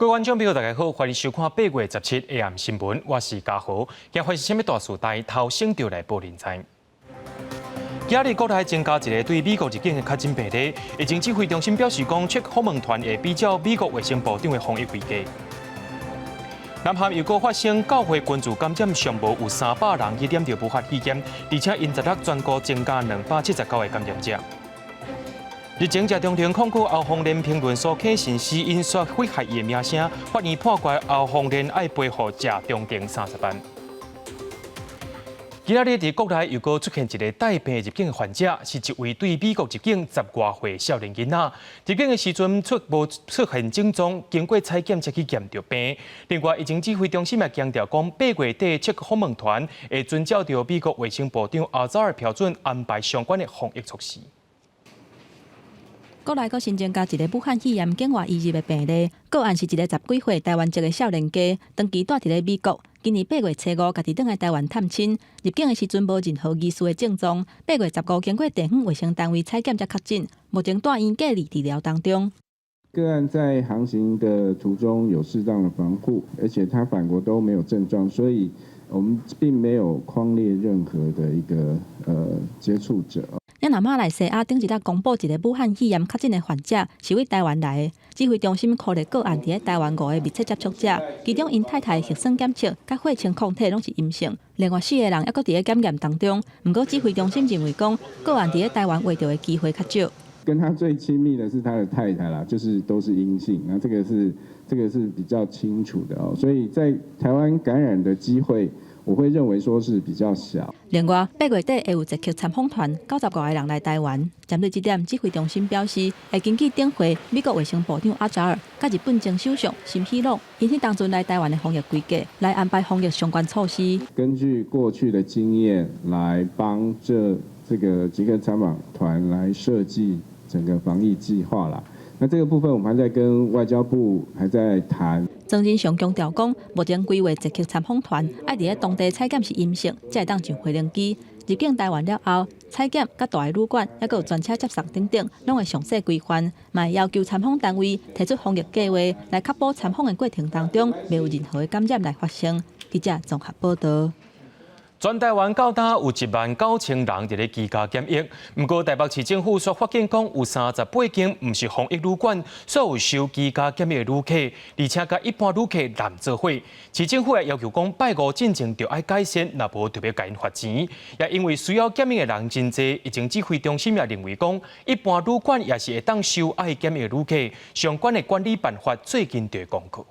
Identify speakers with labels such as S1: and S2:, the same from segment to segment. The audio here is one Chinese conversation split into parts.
S1: 各位观众朋友，大家好，欢迎收看8月17日 AM 新闻，我是嘉豪。今日是什么大事？带头先就来报人才。今日国内增加一个对美国入境的确诊病例，疫情指挥中心表示讲，出访问团会比照美国卫生部长的防疫规格。南韩又发生教会捐助感染上无有300人去染到无法体检，而且因16全国增加279个感染者。日前，在中庭控告欧红莲评论所启信是因说危害伊的名声，法院判决欧红莲爱赔付这中庭30万。今仔日在国内又搁出现一个带病入境的患者，是一位对美国入境10多岁少年囡仔。入境的时阵无出现症状，经过采检才去验到病。另外，疫情指挥中心也强调讲，8月底出访问团会遵照着美国卫生部长阿扎尔标准安排相关的防疫措施。
S2: 国内阁新增加一个武汉肺炎境外移入的病例，个案是一个10几岁台湾籍的少年家，长期住伫咧美国。今年8月初5，家己倒来台湾探亲，入境的时阵无任何疑似的症状。8月15经过地方卫生单位采检才确诊，目前住院隔离治疗当中。
S3: 个案在航行的途中有适当的防护，而且他返国都没有症状，所以我们并没有匡列任何的一个接触者。
S2: 咱马来西亚顶一日公布一个武汉肺炎确诊的患者，是为台湾来的。指挥中心科列个案伫台湾5个密切接触者，其中因太太核酸检测甲血清抗体拢是阴性，另外4个人还阁伫检验当中。不过指挥中心认为讲，个案伫台湾活着的机会较少。
S3: 跟他最亲密的是他的太太啦，就是都是阴性，那这个是比较清楚的哦，所以在台湾感染的机会，我会认为说是比较小。另外
S2: ，8月底会有一期参访团90多个人来台湾。针对这点，指挥中心表示，会根据顶回美国卫生部长阿扎尔甲日本前首相辛熙隆因迄当阵来台湾的防疫规格，来安排防疫相关措施。
S3: 根据过去的经验，来帮这个几个参访团来设计整个防疫计划啦。那这个部分我们还在跟外交部还在谈。
S2: 曾经上强调讲，目前规划一期参访团爱伫咧当地采检是阴性，才会当上飞行机。入境台湾了后，采检甲大个旅馆，还有专车接送等等，拢会详细规范。嘛要求参访单位提出防疫计划，来确保参访的过程当中，没有任何的感染来发生。记者综合报道。
S1: 全台湾到达有19000人伫咧居家检疫，不过台北市政府却发现讲有38间唔是防疫旅馆，所有受居家检疫的旅客，而且甲一般旅客难做伙。市政府也要求讲拜5进前就要改善，若无特别甲因罚钱。也因为需要检疫的人真济，疫情指挥中心也认为讲一般旅馆也是会当收爱检疫的旅客，相关的管理办法最近就会公告。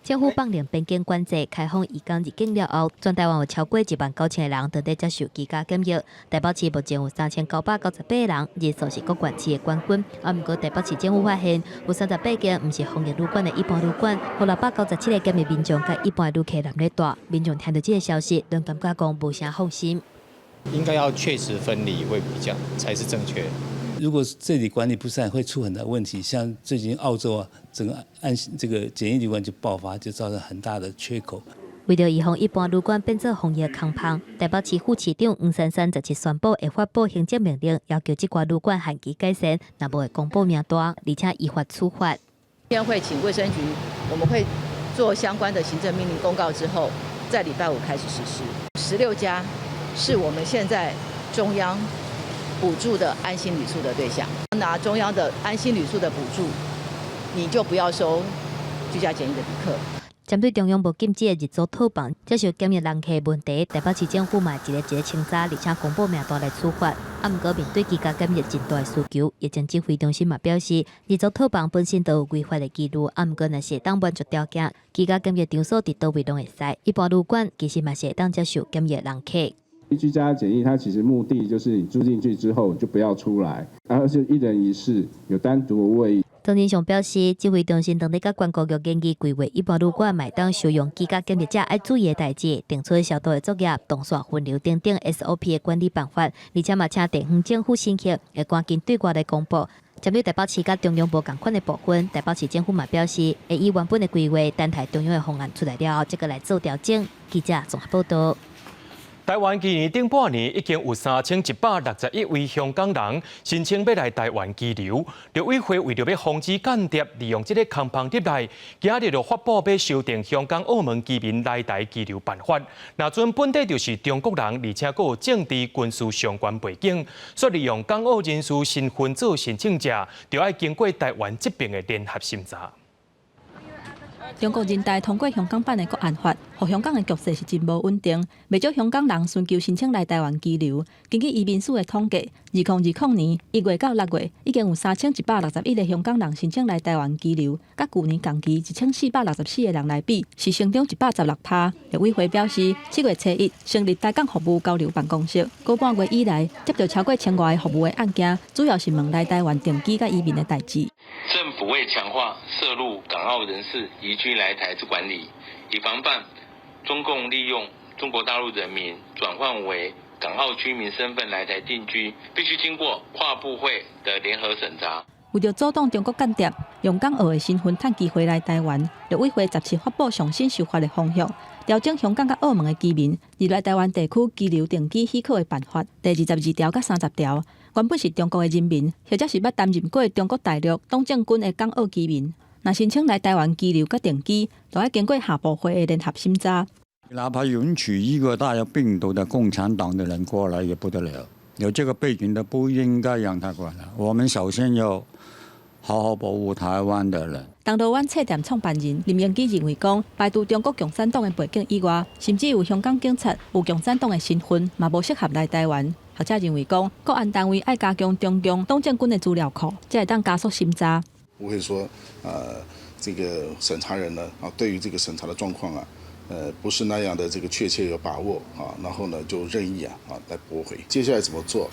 S4: 政府放令边境管制开放移工入境了后，全台湾有超过19000个人在接受居家检疫。台北市目前有3998个人，人数是各县市的冠军。不过台北市政府发现有38间不是防疫旅馆的一般旅馆，有697个检疫民众甲一般旅客难咧住。民众听到这个消息，都感觉讲无啥放心。
S5: 应该要确实分离会比较才是正确的。
S6: 如果这里管理不善，会出很大问题。像最近澳洲啊，整个这个检疫旅馆就爆发，就造成很大的缺口。
S4: 为了预防一般旅馆变做防疫空棚，台北市副市长黄珊珊17宣布会发布行政命令，要求这寡旅馆限期改善，若无会公布名单，而且依法处罚。
S7: 今天会请卫生局，我们会做相关的行政命令公告之后，在礼拜5开始实施。16家是我们现在中央补助的安心旅宿的对象，拿中央的安心旅宿的补助，你就不要收居家检疫的旅客。
S4: 针对中央无禁止的日租套房接受检疫人客问题，台北市政府嘛一个清查，而且公布名单来处罚。不过面对居家检疫真大的需求，疫情指挥中心嘛表示，日租套房本身都有规划的记录，不过若是当满足条件，居家检疫场所伫倒位拢会使。一般旅馆其实嘛是会当接受检疫人客。
S3: 居家检疫，它其实目的就是你住进去之后就不要出来，然后是1人1室，有单独的卫浴。
S4: 曾经上表示，指挥中心当地甲关顾局建议规划一般旅馆买当使用居家检疫者爱注意的代志，定出消毒的作业、动线分流等等 SOP 的管理办法，而且嘛请地方政府申请，会赶紧对外来公布。针对台北市甲中央无同款的部分，台北市政府嘛表示，会以原本的规划，等待中央的方案出来了后，这个来做调整。记者综合报道。
S1: 台湾今年顶半年已经有3161位香港人申请要来台湾居留。陆委会为着要防止间谍利用这个空房入来，今日就发布要修订香港、澳门居民来台居留办法。那准本地就是中国人，而且还有政治、军事相关背景，所利用港澳人士身份做申请者，就要经过台湾这边的联合审查。
S2: 中国人大通过香港版的国安法，互香港的局势是真无稳定。不少香港人寻求申请来台湾居留。根据移民署的统计，2020年1月到6月，已经有3161个香港人申请来台湾居留，甲去年同期1464个人来比，是成长116%。陆委会表示，7月初1成立台港服务交流办公室，个半月以来接到超过1000外个服务的案件，主要是问来台湾定居甲移民的代志。
S8: 政府为强化涉入港澳人士移居来台之管理，以防范中共利用中国大陆人民转换为港澳居民身份来台定居，必须经过跨部会的联合审查。
S2: 为了阻挡中国间谍用港澳的身份趁机回来台湾，陆委会17发布上新修法的方向，调整香港甲澳门的居民入来台湾地区居留定居许可的办法，第22条甲30条。原本是中国的人民，或者是捌担任过中国大陆党政军的港澳居民，若申请来台湾居留甲定居，都要经过下部会的联合审查。
S9: 哪怕允许一个带有病毒的共产党的人过来也不得了，有这个背景的不应该让他过来。我们首先要好好保护台湾的人。
S2: 铜锣湾册店创办人林荣基认为讲，排除中国共产党的背景以外，甚至有香港警察有共产党的身份，嘛无适合来台湾。学者认为讲，国安单位要加强中共党政军的资料库，才会当加速审查。
S10: 不会说，这个审查人呢，对于这个审查的状况啊，不是那样的这个确切有把握啊，然后呢就任意来驳回。接下来怎么做？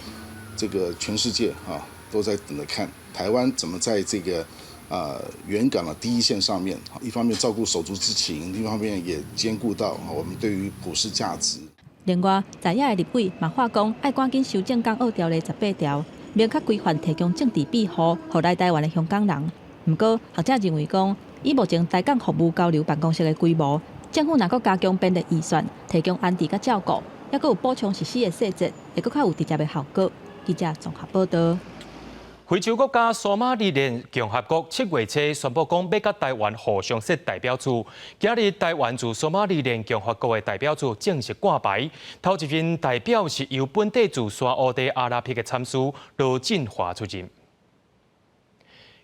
S10: 这个全世界都在等着看台湾怎么在这个援港的第一线上面，一方面照顾手足之情，另一方面也兼顾到我们对于普世价值。
S2: 另外，在野的立委嘛话讲，要赶紧修正港澳条例18条，明确规范提供政治庇护予来台湾的香港人。不过，学者认为讲，以目前台港服务交流办公室的规模，政府若阁加强编列预算，提供安置甲照顾，还阁有补充实施的细节，会阁较有直接的效果。记者综合报道。
S1: 非洲国家索马利兰共和国7月初宣布讲要甲台湾互相设代表处。今日台湾驻索马利兰共和国的代表处正式挂牌，头一任代表是由本地驻沙烏地阿拉伯的参事羅振華出任。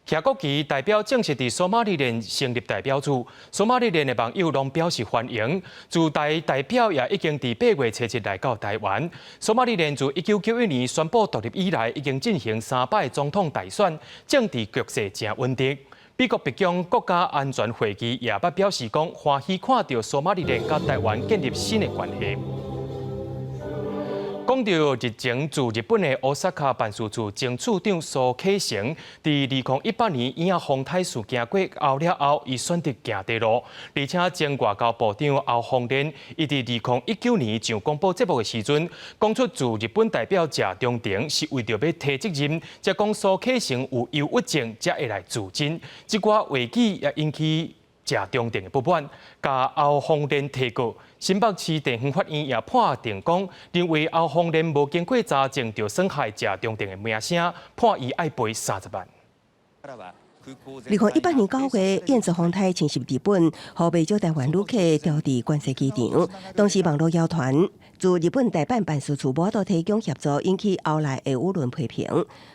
S1: 夏国旗代表正式伫索马利兰成立代表处，索马利兰的网友拢表示欢迎。驻台代表也已经伫8月初1来到台湾。索马利兰自1991年宣布独立以来，已经进行3摆总统大选，政治局势正稳定。美国白宫国家安全会议也捌表示讲，欢喜看到索马利兰甲台湾建立新的关系。讲到日前驻日本的大阪办事处前处长苏启成，伫2018年影仔风台事件过后，伊选择行地路，而且前外交部长欧丰莲，伊伫2019年上广播节目的时阵，讲出驻日本代表谢中廷是为着要提责任，才讲苏启成有忧郁症，才会来自尽。这寡话语也引起谢中廷的不满，甲欧丰莲提告。新北市地方法院也判定讲，认为欧丰莲无经过查证就损害谢中廷的名声，判伊要赔30万。
S11: 2018年9月，燕子航太侵袭日本，后被招台湾旅客调至关西机场。当时网络谣传，驻日本台办办事处无都提供协助，引起后来的舆论批评。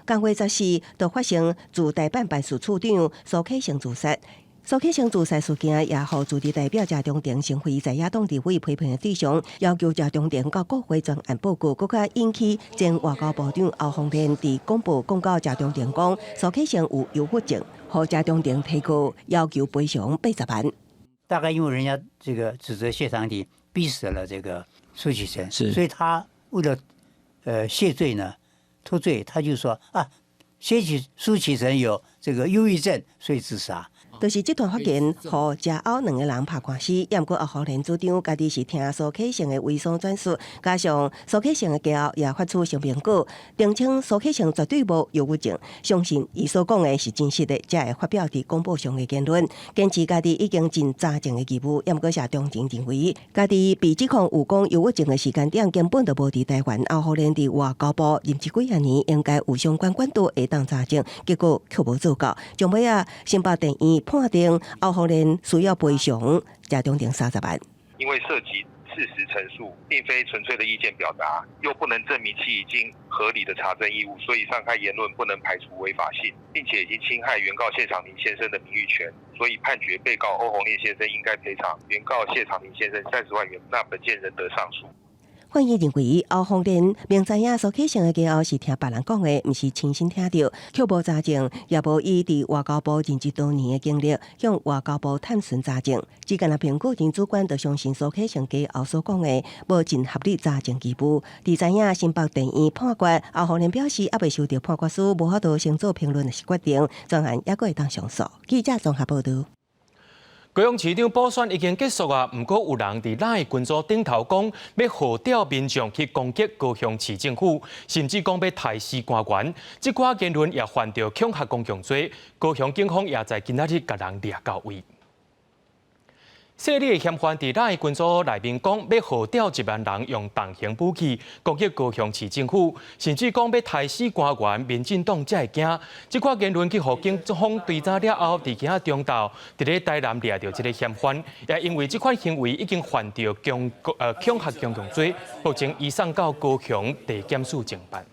S11: 刚月14日，就发生驻台办办事处长苏启成自杀。苏启成自杀事件也互驻日代表谢中廷成为在野党立委批评的对象，要求谢中廷到国会专案报告，更加引起前外交部长欧丰莲伫广播公告谢中廷讲，苏启成有忧郁症，互谢中廷提告要求赔偿80万。
S12: 大概因为人家这个指责谢长廷逼死了这个苏启成，所以他为了谢罪呢脱罪，他就说啊，苏启成有这个忧郁症，所以自杀。
S11: 就是集团法院和遮后2个人拍官司，也毋过后联主张家己是听苏启成的伪装转述，加上苏启成的家后也发出声明稿，澄清苏启成绝对无忧郁症，相信伊所讲的是真实的，才会发表伫公报上的言论。坚持家己已经尽查证的义务，也毋过社中庭认为，家己被指控有讲忧郁症的时间点根本就无伫台湾，后联伫外交部任职几啊年，应该有相关管道会当查证，结果却无做到，将尾新北地院判定后联需要赔偿社中庭30万。
S13: 因为涉及事实陈述，并非纯粹的意见表达，又不能证明其已经合理的查证义务，所以上开言论不能排除违法性，并且已经侵害原告谢长廷先生的名誉权，所以判决被告欧宏烈先生应该赔偿原告谢长廷先生30万元，那本件仍得上诉。
S11: 法院认为，欧宏烈明知影苏启成的家后是听别人讲的，毋是亲身听到，却无查证，也无伊伫外交部任职多年的经历，向外交部探寻查证。只干那评估庭主管就相信苏启成家后所讲的，无尽合理查证义务。伫知影新北地院判决，欧宏烈表示，还未收到判决书，无法度先做评论，是决定，专案也阁会当上诉。记者综合报道。
S1: 高雄市长补选已经结束啊，不过有人伫赖群组顶头讲要号召民众去攻击高雄市政府，甚至讲要抬死官员。这寡言论也犯着恐吓公共罪，高雄警方也在今仔日甲人抓到位。势力嫌犯伫赖群组内面讲要号召1万人用重型武器攻击高雄市政府，甚至讲要抬死官员，民进党才会惊。这款言论去互警方追查了后，伫今仔中昼伫咧台南抓到这个嫌犯，也因为这款行为已经犯着恐吓公共罪，目前移送到高雄地检署侦办。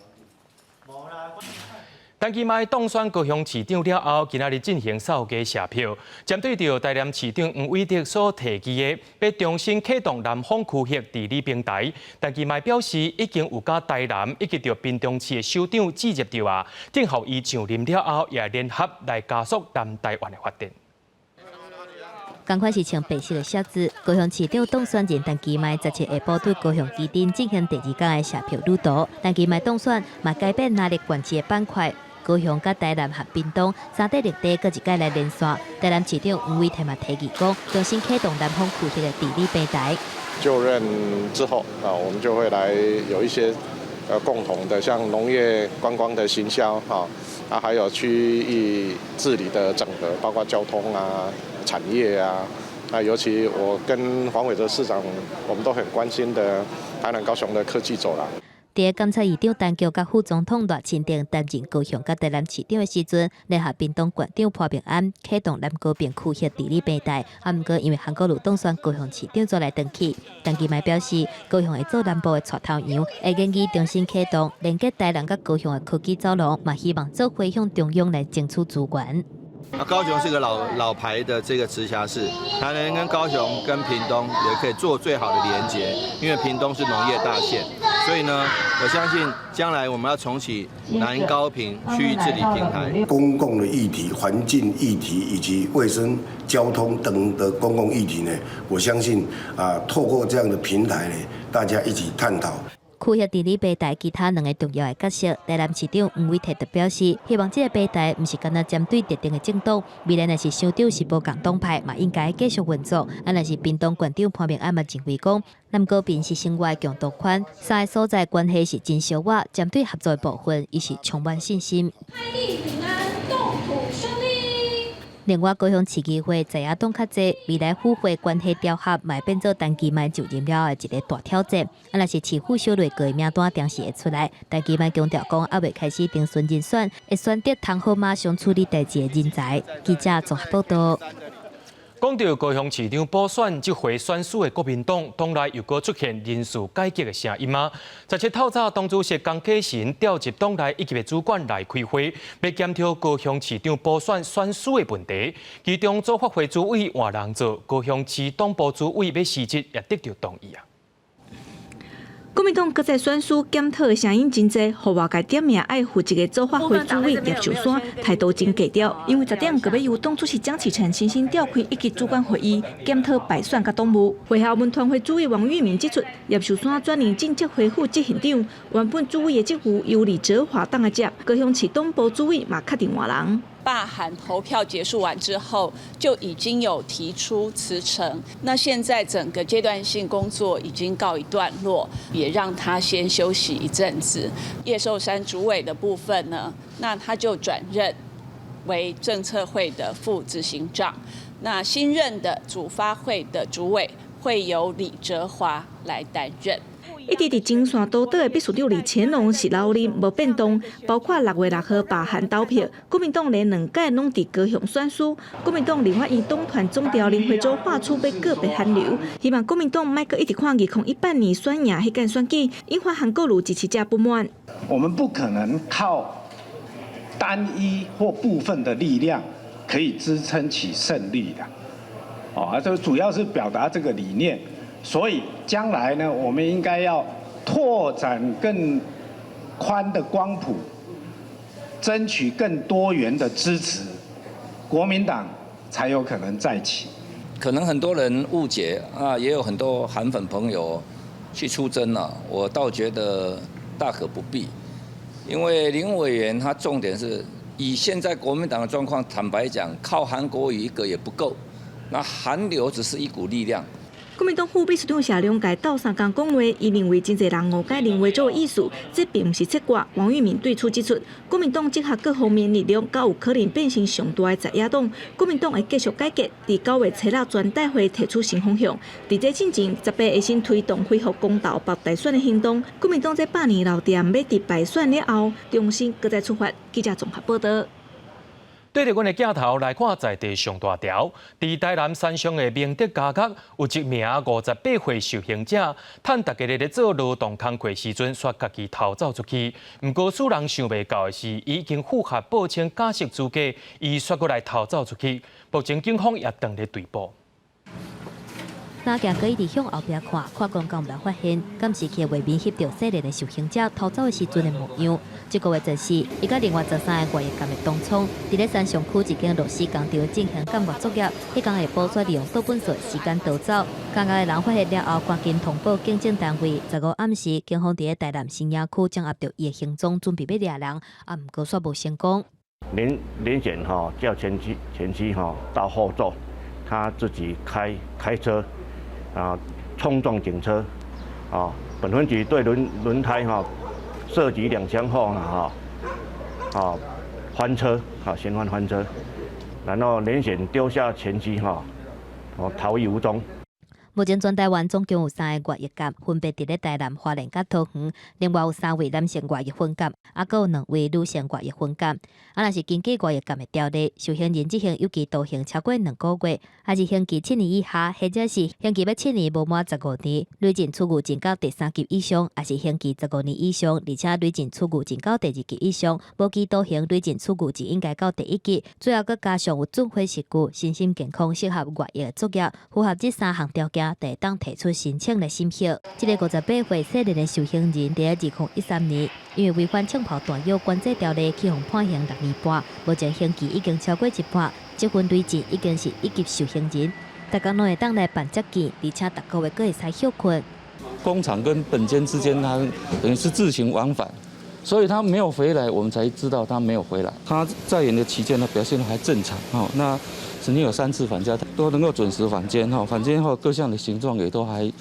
S1: 陈其迈当选高雄市长了后，今仔日进行扫街谢票。针对着台南市长黄伟哲所提议的要重新启动南方区域治理平台，陈其迈表示已经有甲台南以及着屏东市的首长致入着啊，等候伊上任了后，也联合来加速南台湾的发展。
S4: 同款是穿白色的鞋子，高雄市长当选人陈其迈17下晡对高雄基丁进行第2天的谢票旅途。陈其迈当选嘛改变哪里管制的板块。高雄甲台南和屏东3地6地各一届来连线，台南市长黄伟哲嘛提议讲，重新启动南方区域的治理平台。
S14: 就任之后我们就会来有一些共同的，像农业、观光的行销还有区域治理的整合，包括交通产业尤其我跟黄伟哲市长，我们都很关心的台南高雄的科技走廊。
S4: 伫监察院长陈菊甲副总统赖清德担任高雄甲台南市长的时阵，联合屏东县长潘平安启动南高屏区域治理平台，毋过因为韩国瑜当选高雄市长做来登记，陈其迈表示高雄会做南部的带头羊，会建议重新启动连接台南甲高雄的科技走廊，嘛希望做回向中央来争取资源。
S15: 高雄是个老牌的这个直辖市，台南跟高雄跟屏东也可以做最好的连结，因为屏东是农业大县，所以呢，我相信将来我们要重启南高屏区域治理平台。
S16: 公共的议题、环境议题以及卫生、交通等的公共议题呢，我相信透过这样的平台呢，大家一起探讨。
S4: 区域治理平台其他2个重要的角色，台南市长黄伟哲就表示，希望这个平台不是单单针对特定的政党，未来若是首长是无共党派，嘛应该继续运作。若是屏东县长潘平安嘛认为讲，南高屏是生活的共同款，3个所在关系是真小我，针对合作的部分，伊是充满信心。另外，高雄市议会在野党较济，未来府会关系调合，嘛变做陈其迈就任了的一个大挑战。若是市府小类个名单定时会出来，陈其迈强调讲，还未开始定选人选，会选择通好马上处理代志的人才。记者综合报道。
S1: 讲到高雄市长补选，这回选输的国民党党内又搁出现人事改革的声音啊！17透早，党主席江启臣调集党内一级的主管来开会，要检讨高雄市长补选选输的问题。其中组发会主委换人做，高雄市党部主委要辞职也得到同意啊！
S17: 国民党搁在选书检讨的声音真多，互外界点名爱负责的组发会主委叶秀山态度真低调，因为10点搁要由党主席江启臣亲身召开一级主管会议，检讨败选甲党务。会后文团会主委王玉明指出，叶秀山转任政策会副执行长，原本主委的职务由李哲华当来接，高雄市党部主委嘛确定换人。
S18: 罢韩投票结束完之后，就已经有提出辞呈。那现在整个阶段性工作已经告一段落，也让他先休息一阵子。叶寿山主委的部分呢，那他就转任为政策会的副执行长。那新任的主发会的主委会由李哲华来担任。
S17: 一直伫金山岛的秘书长李乾隆是老林无变动，包括6月6号罢韩投票，国民党连2届拢伫高雄选输。国民党立法院党团总调林惠洲画出要个别韩流，希望国民党莫阁一直看2018年选赢迄间选举，引发韩国路支持者不满。
S19: 我们不可能靠单一或部分的力量可以支撑起胜利的，这主要是表达这个理念。所以将来呢，我们应该要拓展更宽的光谱，争取更多元的支持，国民党才有可能再起。
S20: 可能很多人误解啊，也有很多韩粉朋友去出征了，我倒觉得大可不必，因为林委员他重点是以现在国民党的状况，坦白讲，靠韩国瑜一个也不够，那韩流只是一股力量。
S17: 国民党副秘书长谢龙介斗3天讲话，伊认为真侪人误解林惠洲的意思，这并不是切割。王玉明对此指出，国民党结合各方面力量，较有可能变成上大的在野党。国民党会继续改革，伫9月7日全代会提出新方向。伫这进前，18会先推动恢复公投北大选的行动。国民党这8年老店要伫败选了后，重新搁再出发。记者综合报道。
S1: 对着阮的镜头来看在地上大条，伫台南山上的明德家角，有一名58岁受刑者，趁大家咧做劳动工课时阵，煞家己逃走出去。毋过，使人想袂到的是，伊已经符合报称假释资格，伊煞过来逃走出去。目前警方也当咧追捕。
S4: 那行过一直向后壁看，看公敢有发现，监视器画面翕到细粒的受刑者逃走的时阵的模样。这个月14，伊甲另外13个外役监的同窗，伫咧山上区一间螺丝工厂进行监狱作业。迄天下晡煞利用倒本数时间逃走，监狱的人发现了后，赶紧通报警政单位。15暗时，警方伫咧台南新野区掌握到伊的行踪，准备要抓人，毋过煞无成功。
S21: 连检叫前妻到后座，他自己开车。冲撞警车，本分局对轮胎射击2枪后翻车，嫌犯翻车，然后连险丢下前妻逃逸无踪。
S4: 目前全台湾总共有3个外役监，分别伫咧台南、花莲甲桃园，另外有3位男性外役分监，还佫有2位女性外役分监。若是根据外役监的条例，受刑人执行有期徒刑超过2个月，还是刑期7年以下，或者是刑期要7年无满15年，累进处遇进到第3级以上，还是刑期15年以上，而且累进处遇进到第2级以上，无期徒刑累进处遇只应该到第1级。最后佫加上有准备事故、身心健康适合外役的作业，符合这3项条件。第当提出申请来审核。这个58岁细粒的受刑人，伫2013年，因为违反枪炮弹药管制条例，去互判刑6年半，目前刑期已经超过一半，积分累进已经是1级受刑人。大家拢会当来办接见，而且逐个月佫会使休困。
S22: 工厂跟本间之间，他等于是自行往返，所以他没有回来，我们才知道他没有回来。他在营的期间呢，表现还正常。那曾经有3次返家，都能够准时返监。返监后各项的形状也都还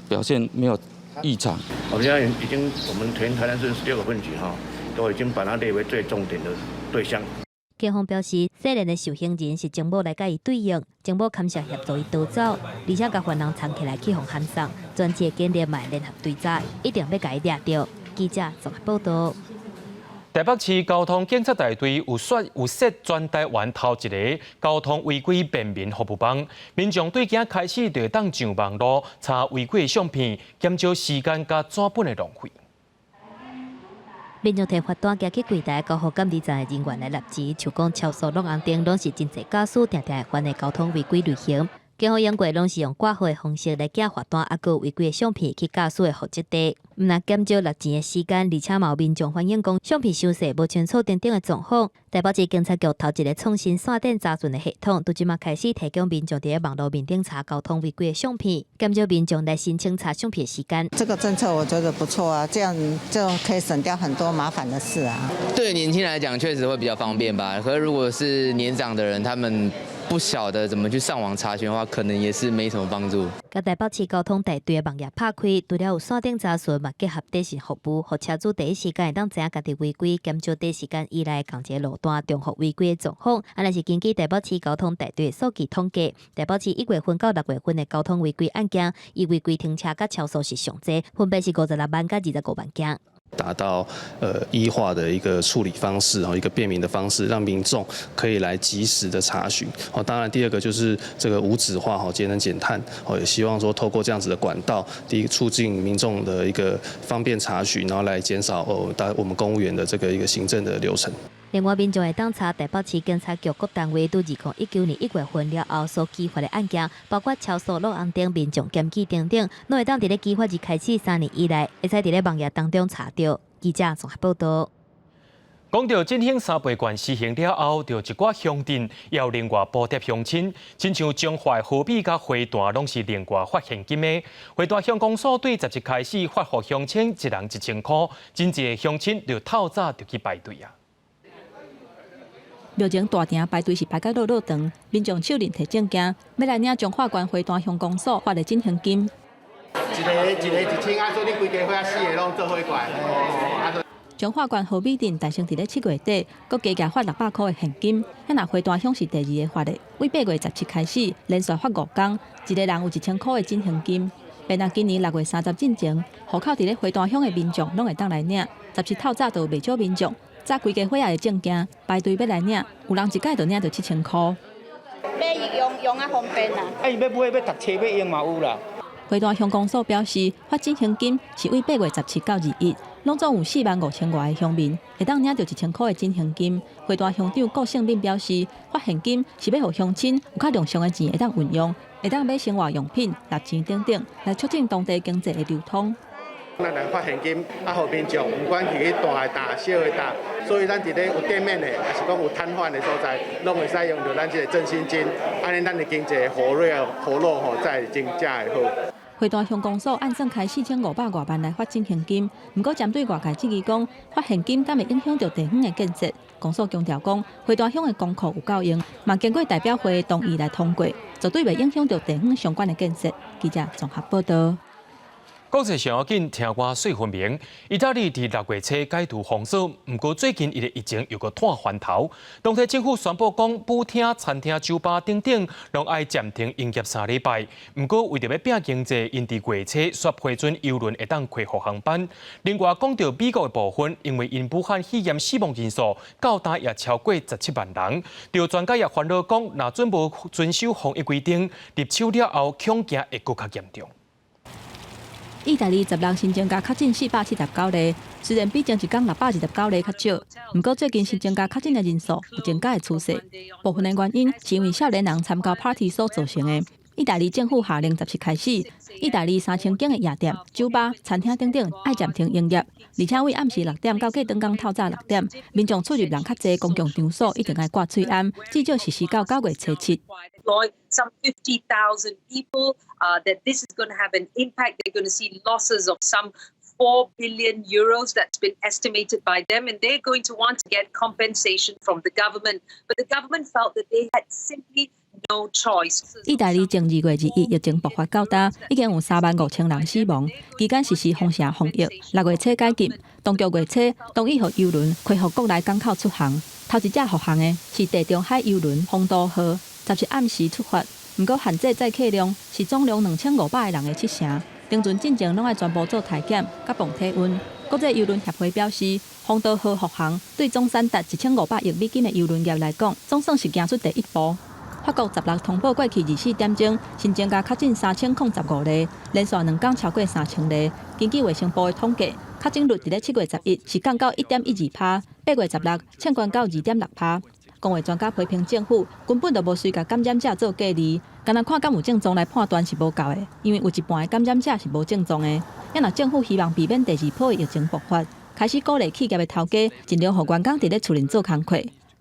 S22: 表现没有异常。
S21: 我们现在已经，我们全台南市16个分局都已经把它列为最重点的对象。
S4: 警方表示，细粒的受刑人是警某来甲伊对应，警某感谢协助伊逃走，而且甲犯人藏起来去互喊送，专车建立埋联合追查，一定要甲伊抓到。记者综合报道。
S1: 台北市交通警察大队有设全台湾头一个交通违规便民服务帮，民众对今开始就当上网路查违规相片，减少时间甲纸本的浪费。
S4: 民众提罚单，寄去柜台交互监理站的人员来立即，像讲超速、弄红灯，拢是真侪驾驶常常会犯的交通违规类型。警方用过拢是用挂号的方式来寄罚单，还有违规的相片去驾驶的复制地。毋但减少落钱的时间，而且嘛有民众反映讲相片收摄无清楚等等的状况。台北市警察局头一个创新线电查询的系统，拄即马开始提供民众伫网络面顶查交通违规的相片，减少民众来申请查相片的时间。
S5: 这个政策我觉得不错啊，这样就可以省掉很多麻烦的事啊。
S6: 对年轻人来讲，确实会比较方便吧。可是如果是年长的人，他们不晓得怎么去上网查询的话，可能也是没什么帮助。
S4: 甲台北市交通大队的网页拍开，除了有线顶查询，嘛结合地形服务，互车主第一时间会当知影家己违规，减少第一时间依赖同一个路段重复违规的状况。安尼是根据台北市交通大队数据统计，台北市1月份到6月份的交通违规案件，以违规停车甲超速是上济，分别是56万甲25万件。
S23: 达到依化的一个处理方式，一个便民的方式，让民众可以来及时的查询。当然第二个就是这个无纸化，节能减碳，也希望说透过这样子的管道，第一个促进民众的一个方便查询，然后来减少我们公务员的这个一个行政的流程。
S4: 另外，民众会当查台北市警察局各单位对2019年1月份了后所激发的案件，包括超速路红灯、民众检举等等，拢会当伫咧激发日开始3年以来，会使伫咧网页当中查到。记者综合报道。
S1: 讲到振兴3倍券施行了后，就一寡乡镇也有另外补贴乡亲，亲像彰化的河滨甲花坛，拢是另外发现金的。花坛乡公所对17开始发予乡亲一人1000块，真济的乡亲就透早就去排队啊。
S2: 庙前大埕排队是排到落落长，民众手里摕证件，要来领彰化县花坛乡公所发的振兴金。
S24: 一个1000，啊，所以你规家伙啊4个拢做伙怪。
S2: 彰化县河滨镇大胜伫咧7月底，佮加价发600块的现金。遐若花坛乡是第2个发的，为8月17开始，连续发5天，一个人有1000块的振兴金。便若今年6月30进前，户口伫咧花坛乡的民众拢会当来领。17透早就有袂少民众。早规家伙仔的证件排队要来领，有人一届就领到7000块。
S25: 买用啊方便啦。伊
S24: 要买要读册要用嘛有啦。
S2: 花坛乡公所表示，发振兴金是为8月17到21，拢总有45000外的乡民会当领到1000块的振兴金。花坛乡长郭胜斌表示，发现金是要互乡亲有较量上的钱会当运用，会当买生活用品、蜡钱等等，来促进当地经济的流通。
S24: 咱人发现金，啊，互民众，不管是去大的大、小的大，所以咱伫咧有店面的，还是讲有摊贩的所在，拢会使用到咱这个振兴金，安尼咱的经济活络吼，才会真正会好。
S2: 花坛乡公所按算开4500多万来发振兴金，不过针对外界质疑讲发现金敢会影响到地方的建设，公所强调讲花坛乡的公库有够用，嘛经过代表会的同意来通过，绝对袂影响到地方相关的建设。记者综合报道。
S1: 国际上要紧，听我说分明。意大利伫6月初解除封锁，不过最近伊的疫情又搁摊翻头。当地政府宣布讲，舞厅、餐厅、酒吧等等，拢爱暂停营业3礼拜。不过为着要拼经济，因伫月初说批准邮轮会当恢复航班。另外讲到美国的部分，因为因武汉肺炎死亡人数到达也超过17万人，就专家也烦恼讲，若准无遵守防疫规定，入手了后恐惊会搁较严重。
S2: 意大利16新增加确诊479例，虽然比前一天619例较少，不过最近新增加确诊的人数有增加的趋势。部分的原因是因为少年人参加 party 所造成的。意大利政府下令17开始，意大利3000间的夜店、酒吧、餐厅等等爱暂停营业，而且为暗时6点到过当天透早6点，民众出入人较侪公共场所一定要挂喙罨，至少实施到9月初7。
S26: Some 50,000 people, that this is going to have an impact. They're going to see losses of some 4 billion euros that's been estimated by them, and they're going to want to get compensation from the government. But the government felt that they had simply no choice.
S2: 意大利从2月21疫情爆发到大，已经有35000人死亡，期间实施封城防疫。6月初解禁，当局月初同意予邮轮恢复国内港口出航。头一只复航的是地中海邮轮丰都号。17暗时出发，不过限制载客量是总量2500个人的7成。登船进前拢爱全部做体检、甲磅体温。国际邮轮协会表示，丰都号复航对总产达1500亿美金的邮轮业来讲，总算是行出第一步。法国16通报过去24点钟新增加确诊3015例，连续2天超过3000例。根据卫生部的统计，确诊率伫咧7月11是降到1.12%，8月16降悬到2.6%。公卫专家批评政府根本就无随甲感染者做隔离，干那看敢有症状来判断是无够的，因为有一半的感染者是无症状的。也若政府希望避免第二波的疫情爆发，开始鼓励企业的头家尽量让员工伫咧厝内做工课。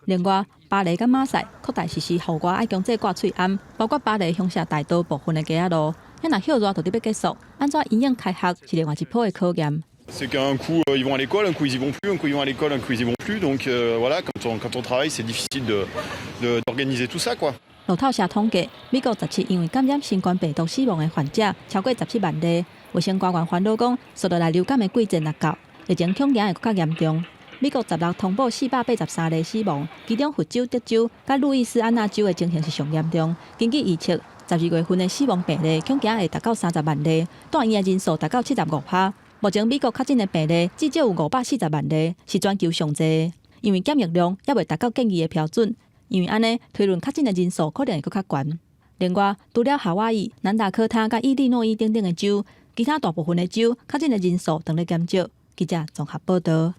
S2: 另外，巴黎甲马赛扩大实施户外爱强制挂喙安，包括巴黎乡下大道部分的街仔路。也若休热就得要结束，安怎因应开学是另外一波的考验。
S3: C'est qu'un coup ils vont à l'école, un coup ils y vont plus, un coup ils vont à l'école, un coup ils y vont plus. Donc voilà, quand on travaille, c'est difficile d'organiser tout ça, quoi.
S2: 路透社统计，美国17因为感染新冠病毒死亡的患者超过17万例。卫生官员烦恼讲，受到来流感的季节若到，疫情恐惊会更加严重。美国16通报483例死亡，其中佛州、德州、甲路易斯安那州的情形是上严重。根据预测，12月份的死亡病例恐惊会达到30万例，住院的人数达到75%。目前美国确诊的病例至少有540万例，是全球上济。因为检疫量也未达到建议的标准，因为安尼推论确诊的人数可能会更较悬。另外，除了夏威夷、南达科他、甲伊利诺伊等等的州，其他大部分的州确诊的人数当咧减少。记者综合报道。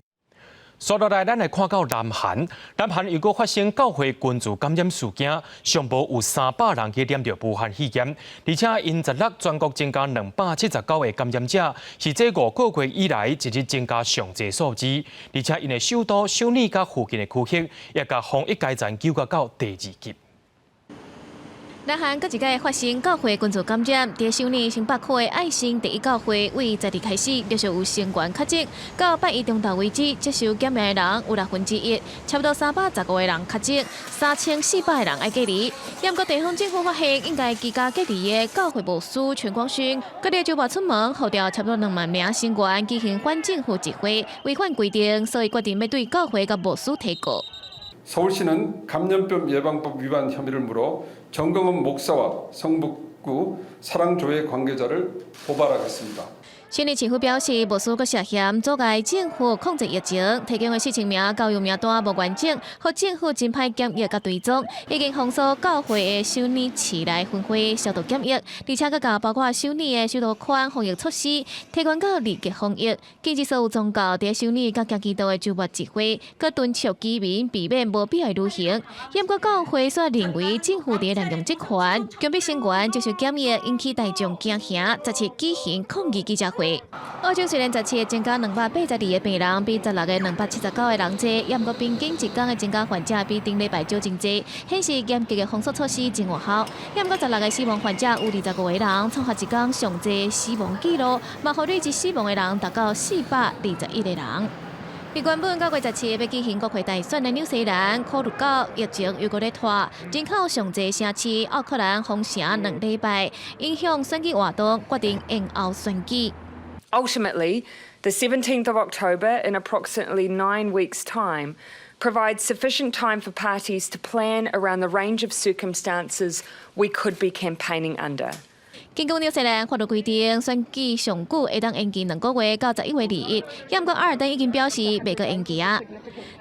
S1: 接落来，咱来看到南韩。南韩又搁发生教会群聚感染事件，上报有300人去染到武汉肺炎，而且因16全国增加279个感染者，是这5个月以来一日增加上济数字。而且因的首都首尔甲附近的区域，也甲防疫改善纠结到第2级。
S4: 南韩搁一届发生教会群聚感染，伫首尔新北区的爱心第一教会，为10日开始陆续有新冠确诊，到8月中旬为止，接受检验的人有1/6，差不多315个人确诊，3400个人爱隔离。不过地方政府发现，应该居家隔离的教会牧师全光勋，各地周末出门，号召差不多2万名成员举行反政府集会，违反规定，所以决定要对教会甲牧师提告。
S7: 서울시는 감염병 예방법 위반 혐의를 물어 정경원 목사와 성북구 사랑교회 관계자를 고발하겠습니다.
S4: 新的政府表示，牧师阁涉嫌阻碍政府控制疫情，提供的4000名教育名单无完整，和政府真歹检疫甲追踪，已经封锁教会的首尔市内分会消毒检疫，而且阁甲包括首尔的许多款防疫措施提供到立即防疫。禁止所有宗教伫首尔甲京畿道的周末集会，阁敦促居民避免无必要的旅行。不过教会却认为政府伫滥用职权，强迫成员接受检疫，引起大众惊吓，17举行抗议记者会。 澳洲虽然17增加282个病人，比16个279个人多，不过平均一天的增加患者比顶礼拜少真多，显示严极的封锁措施真有效。不过16个死亡患者有25个人，创下一天上济死亡纪录，嘛，互累计死亡的人达到421个人。 而原本9月17要举行国会大选的纽西蘭，考慮到疫情又搁咧拖，人口上濟城市奧克蘭封城2禮拜，影響選舉活動，決定延後選舉。
S8: Ultimately, the 17th of October, in approximately 9 weeks' time, provides sufficient time for parties to plan around the range of circumstances we could be campaigning under.
S4: 根据纽西蘭法律規定，選舉上久會當延期2個月到11月2日。不過阿爾登已經表示袂閣延期啊。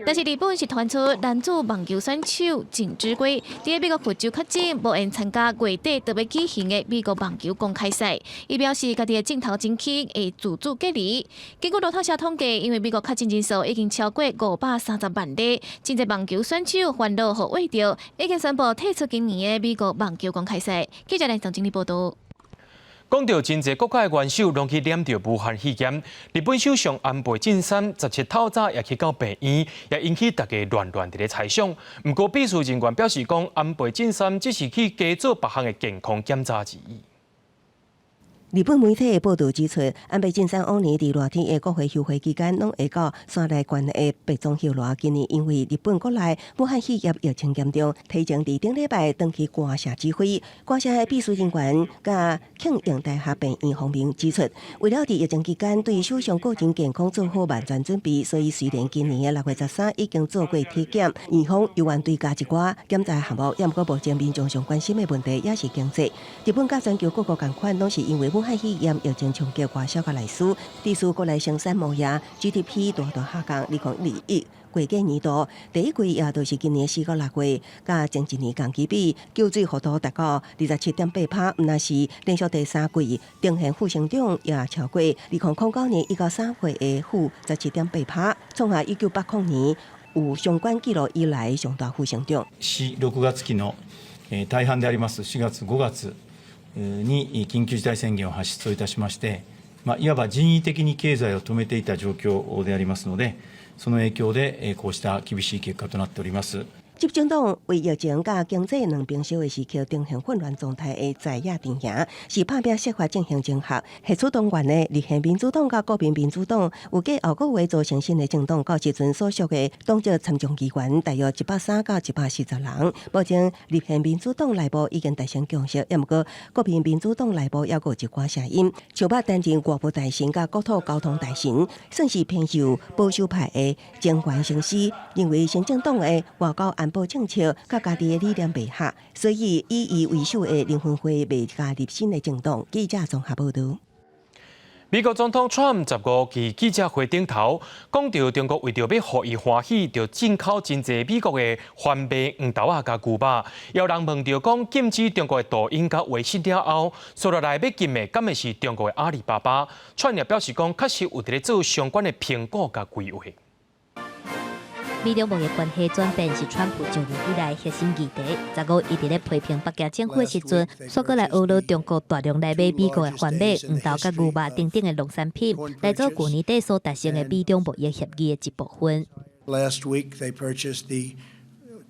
S4: 但是日本是傳出男子網球選手鄭智圭喺美國佛州確診，無緣參加月底特別舉行嘅美國網球公開賽。伊表示家己嘅鏡頭真輕，會自主隔離。根據路透社統計，因為美國確診人數已經超過530萬例，真濟網球選手煩惱和畏着，已經宣布退出今年嘅美國網球公開賽。記者梁總經理報道。
S1: 講到真濟國家嘅元首攏去染到武漢肺炎，日本首相安倍晉三17透早也去到病院，也引起大家亂佇咧猜想。不過，秘書人員表示講，安倍晉三只是去加做別項嘅健康檢查而已。
S11: 日本媒體報道指出，安倍晉三往年伫熱天的國會休會期間，攏會到山內縣的北中休羅。今年因為日本國內武漢肺炎疫情嚴重，提前伫頂禮拜登去官舍指揮。官舍的秘書人員甲慶應大學病院方面指出，為了伫疫情期間對首相個人健康做好萬全準備，所以雖然今年的6月13已經做過體檢，院方又願追加一寡檢查項目，不過目前民眾上關心的問題也是經濟。日本甲全球各國共款，攏是因為武漢肺炎疫情衝擊外銷甲內需，致使國內生產毛業 GDP 大下降，2021會計年度第一季也就是今年4到6月，甲前一年同期比，購水幅度達到27.8%，毋但是連續第3季呈現負成長，也超過2009年1到3月的負17.8%，創下1980年有相关記錄以來上大幅成長。
S9: 4、6月期の大半であります4月、5月に緊急事態宣言を発出をいたしまして、いわば人為的に経済を止めていた状況でありますので、その影響でこうした厳しい結果となっております。
S11: 執政黨為疫情甲經濟兩邊小的時期呈現混亂狀態的在野陣營，是拍拼設法進行整合。係主黨員的立憲民主黨甲國民民主黨，預計後個月組成新的政黨，到時陣所屬的黨籍參眾議員大約130到140人。目前立憲民主黨內部已經達成共識，不過國民民主黨內部也有一寡聲音，像捌擔任國務大臣甲國土交通大臣，算是偏向保守派的前權城市，認為新政黨的外交安保政策甲家己的理念袂合，所以以為首的林芬輝未加入新的政黨。記者綜合報道。
S1: 美國總統 Trump 15日記者會頂頭講到，中國為着要互伊歡喜，就進口真濟美國的番麥、黃豆仔甲牛肉。有人問到講禁止中國的抖音甲微信了後，所落來要禁的敢會是中國的阿里巴巴？川也表示講，確實有在做相關的評估甲規劃。
S4: 美中貿易關係轉變是川普就任以來核心議題。15日，伊佇咧批評北京政府時陣，煞過來學了中國大量來買美國的番麥、黃豆甲牛肉等等的農產品，來做去年底所達成的美中貿易協議的一部分。
S10: Last week, they purchased the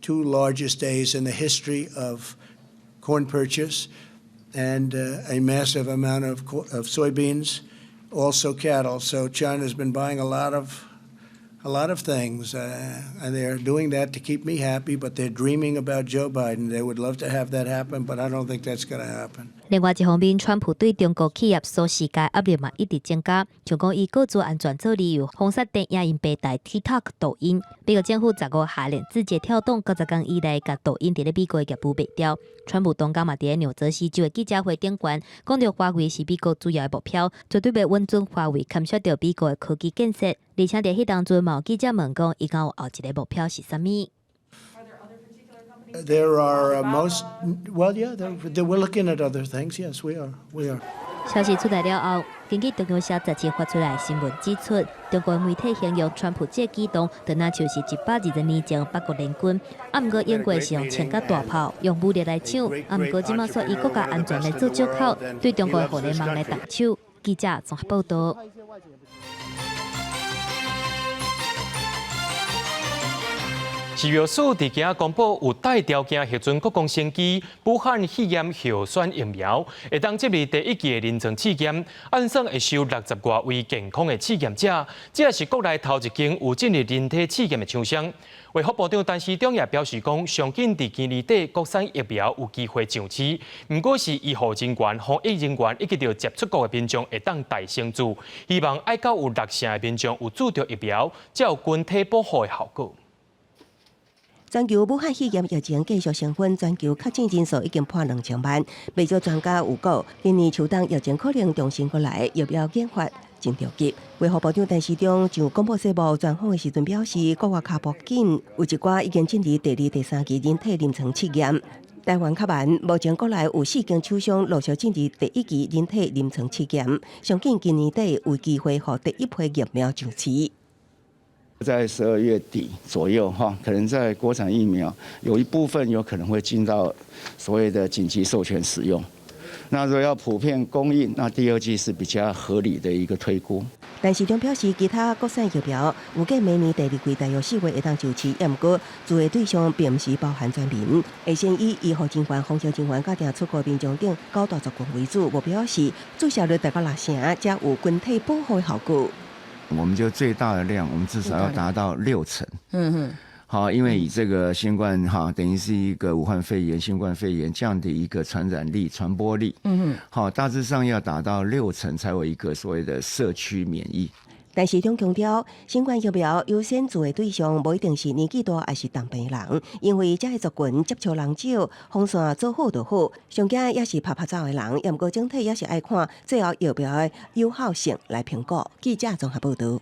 S10: 2 largest days in the history of corn purchase, and a massive amount of soybeans, also cattle. So China's been buying a lot of things, and they're doing that to keep me happy, but they're dreaming about Joe Biden. They would love to have that happen, but I don't think that's going to happen.
S4: 另外一方面，川普對中國企業所施加壓力嘛一直增加，像講以各自安全做理由，封殺電影平台 TikTok 抖音。美國政府15日下令字節跳動90天以來，甲抖音佇咧美國嘅業務賣掉。川普當家嘛佇咧紐澤西州嘅記者會頂懸，講到華為是美國主要嘅目標，絕對袂允准華為干涉到美國嘅科技建設。而且喺迄當中，有記者問講，伊講有後一個目標是啥物？
S10: There are we're looking at other things. Yes, we are.
S4: 消息出來了後，根據中央社17發出來新聞指出，中國媒體形容川普這舉動，就那像是120年前八國聯軍，毋過英國是用槍甲大炮，用武力來搶，毋過即馬說以國家安全來做借口，對中國互聯網來動手。記者綜合報道。
S1: 7月4日，今公布有帶條件核准國共生機武漢肺炎核酸疫苗，會當接入第1期的臨床試驗，按算會收60多位健康的試驗者，這也是國內頭一間有進入人體試驗的廠商。衛福部長陳時中也表示講，上緊在今年底國產疫苗有機會上市，不過是醫護人員、防疫人員以及着接觸過的民眾會當大勝注，希望愛到有60%的民眾有注着疫苗，才有群體保護的效果。
S11: 全球武漢肺炎疫情繼續升溫，全球確診人數已經破2000萬。未少專家有講，今年秋冬疫情可能重新過來，疫苗研發真着急。衛福部長陳時中就廣播節目專訪的時陣表示，國外較不緊，有一寡已經進入第2、第3期人體臨床試驗。台灣較慢，目前國內有4間廠商陸續進入第1期人體臨床試驗，相信今年底有機會予第一批疫苗上市。
S12: 在12月底左右，哈，可能在國產疫苗有一部分有可能會進到所謂的緊急授權使用。那如果要普遍供應，那第2劑是比較合理的一個推估。
S11: 但是，中表示其他國產疫苗預計明年第2季大約4月會當上市，不過注的對象並唔是包含全民，會先以醫護人員、防疫人員、家庭出國民眾等高大族群為主。我表示注射率達到60%，才有群體保護的效果。
S13: 我們就最大的量，我們至少要達到60%。好，因為以這個新冠哈，等於是一個武漢肺炎、新冠肺炎這樣的一個傳染力、傳播力。好，大致上要達到60%才有一個所謂的社區免疫。
S11: 但是，中強調，新冠疫苗優先做的對象不一定是年紀大，還是當病人，因為這個族群接觸人少，風險做好就好。上驚也是拍照的人，不過整體也是愛看最後疫苗的有效性來評估。記者綜合報道。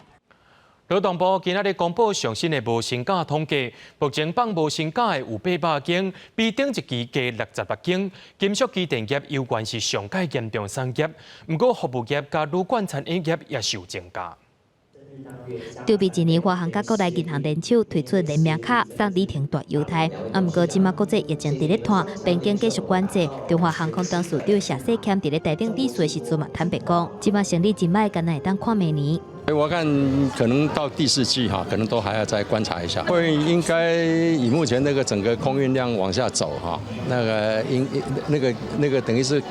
S1: 勞動部今日公布上新的無薪假統計，目前放無薪假的有800件，比頂一期加68件。金屬機電業有關是上界嚴重產業，不過服務業加旅館餐飲業也受增加。
S4: 对比今年华航甲国内银行联手推出联名卡，送里程大优待。不过，即马国际疫情伫咧拖，边境继续管制。中华航空董事长谢世谦伫咧台顶理事时阵嘛坦白讲，即马生意真歹，敢若会当看明年。
S14: 我看可能到第4季哈，可能都还要再观察一下。会应该以目前那个整个空运量往下走哈，那个等于是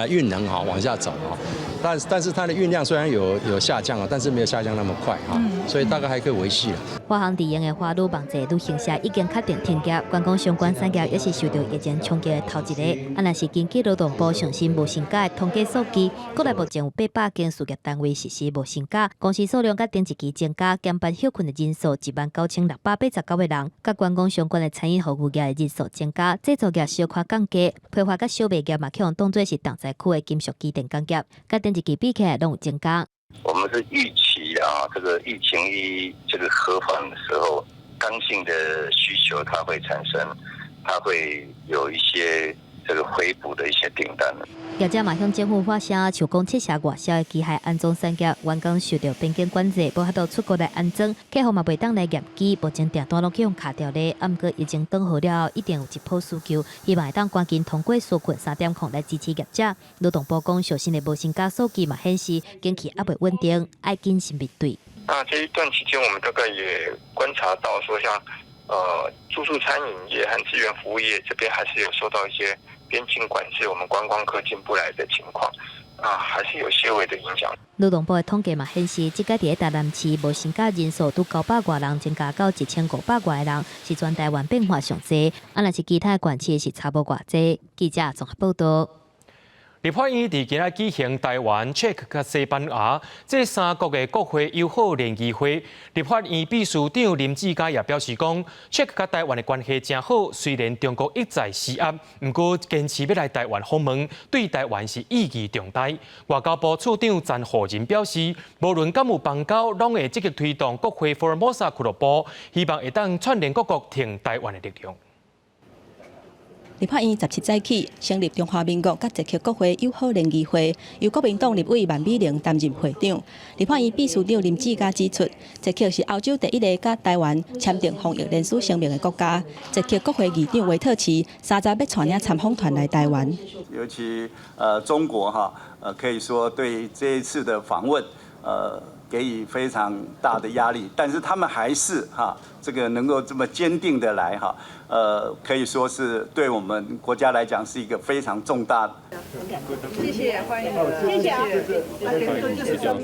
S14: 运能哈往下走哈。但是它的运量虽然有下降啊，但是没有下降那么快哈，所以大概还可以维系了。
S4: 华航直营的花旅网站旅行社已经确定停业，观光相关产业也是受到疫情冲击的头一个。若是根据劳动部上新无薪假的统计数据，国内目前有800间事业单位实施无薪假，公司数量甲前一期增加，减班休困的人数19689个人，甲观光相关的餐饮服务业的人数增加，制造业小可降价，批发甲小卖业嘛去用当作是重灾区的金属机电工业，甲前一期比起来拢有增加。
S15: 我们是预期这个疫情这个和缓的时候，刚性的需求它会产生，它会有一些这个回补的一些订单。
S4: 业者嘛向政府发声，像讲撤销外销的机械安装产业，员工受到边境管制，无法度出国来安装，客户嘛袂当来验机，目前订单拢去用卡掉咧。不过疫情转好了后，一定有一波需求，希望会当赶紧通过纾困3.0来支持业者。劳动部讲，最新的无薪假数据嘛显示，经济还未稳定，爱谨慎面对。
S15: 那这一段期间，我们大概也观察到说，像住宿餐饮业和资源服务业这边还是有受到一些边境管制，我们观光客进不来的情况，还是有些微的影响。
S4: 劳动部的统计嘛显示，即个伫台南市无薪假人数拄900多人，增加到1500多人，是全台湾变化上济。若是其他县市是差无偌济。记者综合报道。
S1: 立法院伫今仔举行台湾、捷克甲西班牙这3国的国会友好联谊会。立法院秘书长林志嘉也表示讲，捷克甲台湾的关系真好，虽然中国一再施压，不过坚持要来台湾访问，对台湾是意义重大。外交部处长詹厚仁表示，无论敢有邦交，拢会积极推动国会福尔摩沙俱乐部，希望会当串联各国挺台湾的力量。
S2: 立法院17载起成立中华民国甲捷克国会友好联谊会，由国民党立委万美玲担任会长。立法院秘书长林志嘉指出，捷克是欧洲第一个甲台湾签订防疫联署声明的国家。捷克国会议长维特奇3早要带领参访团来台湾。
S16: 尤其中国可以说对这一次的访问给予非常大的压力，但是他们还是这个能够这么坚定的来可以说是对我们国家来讲是一个非常重大的。
S18: 谢谢，欢迎，谢谢。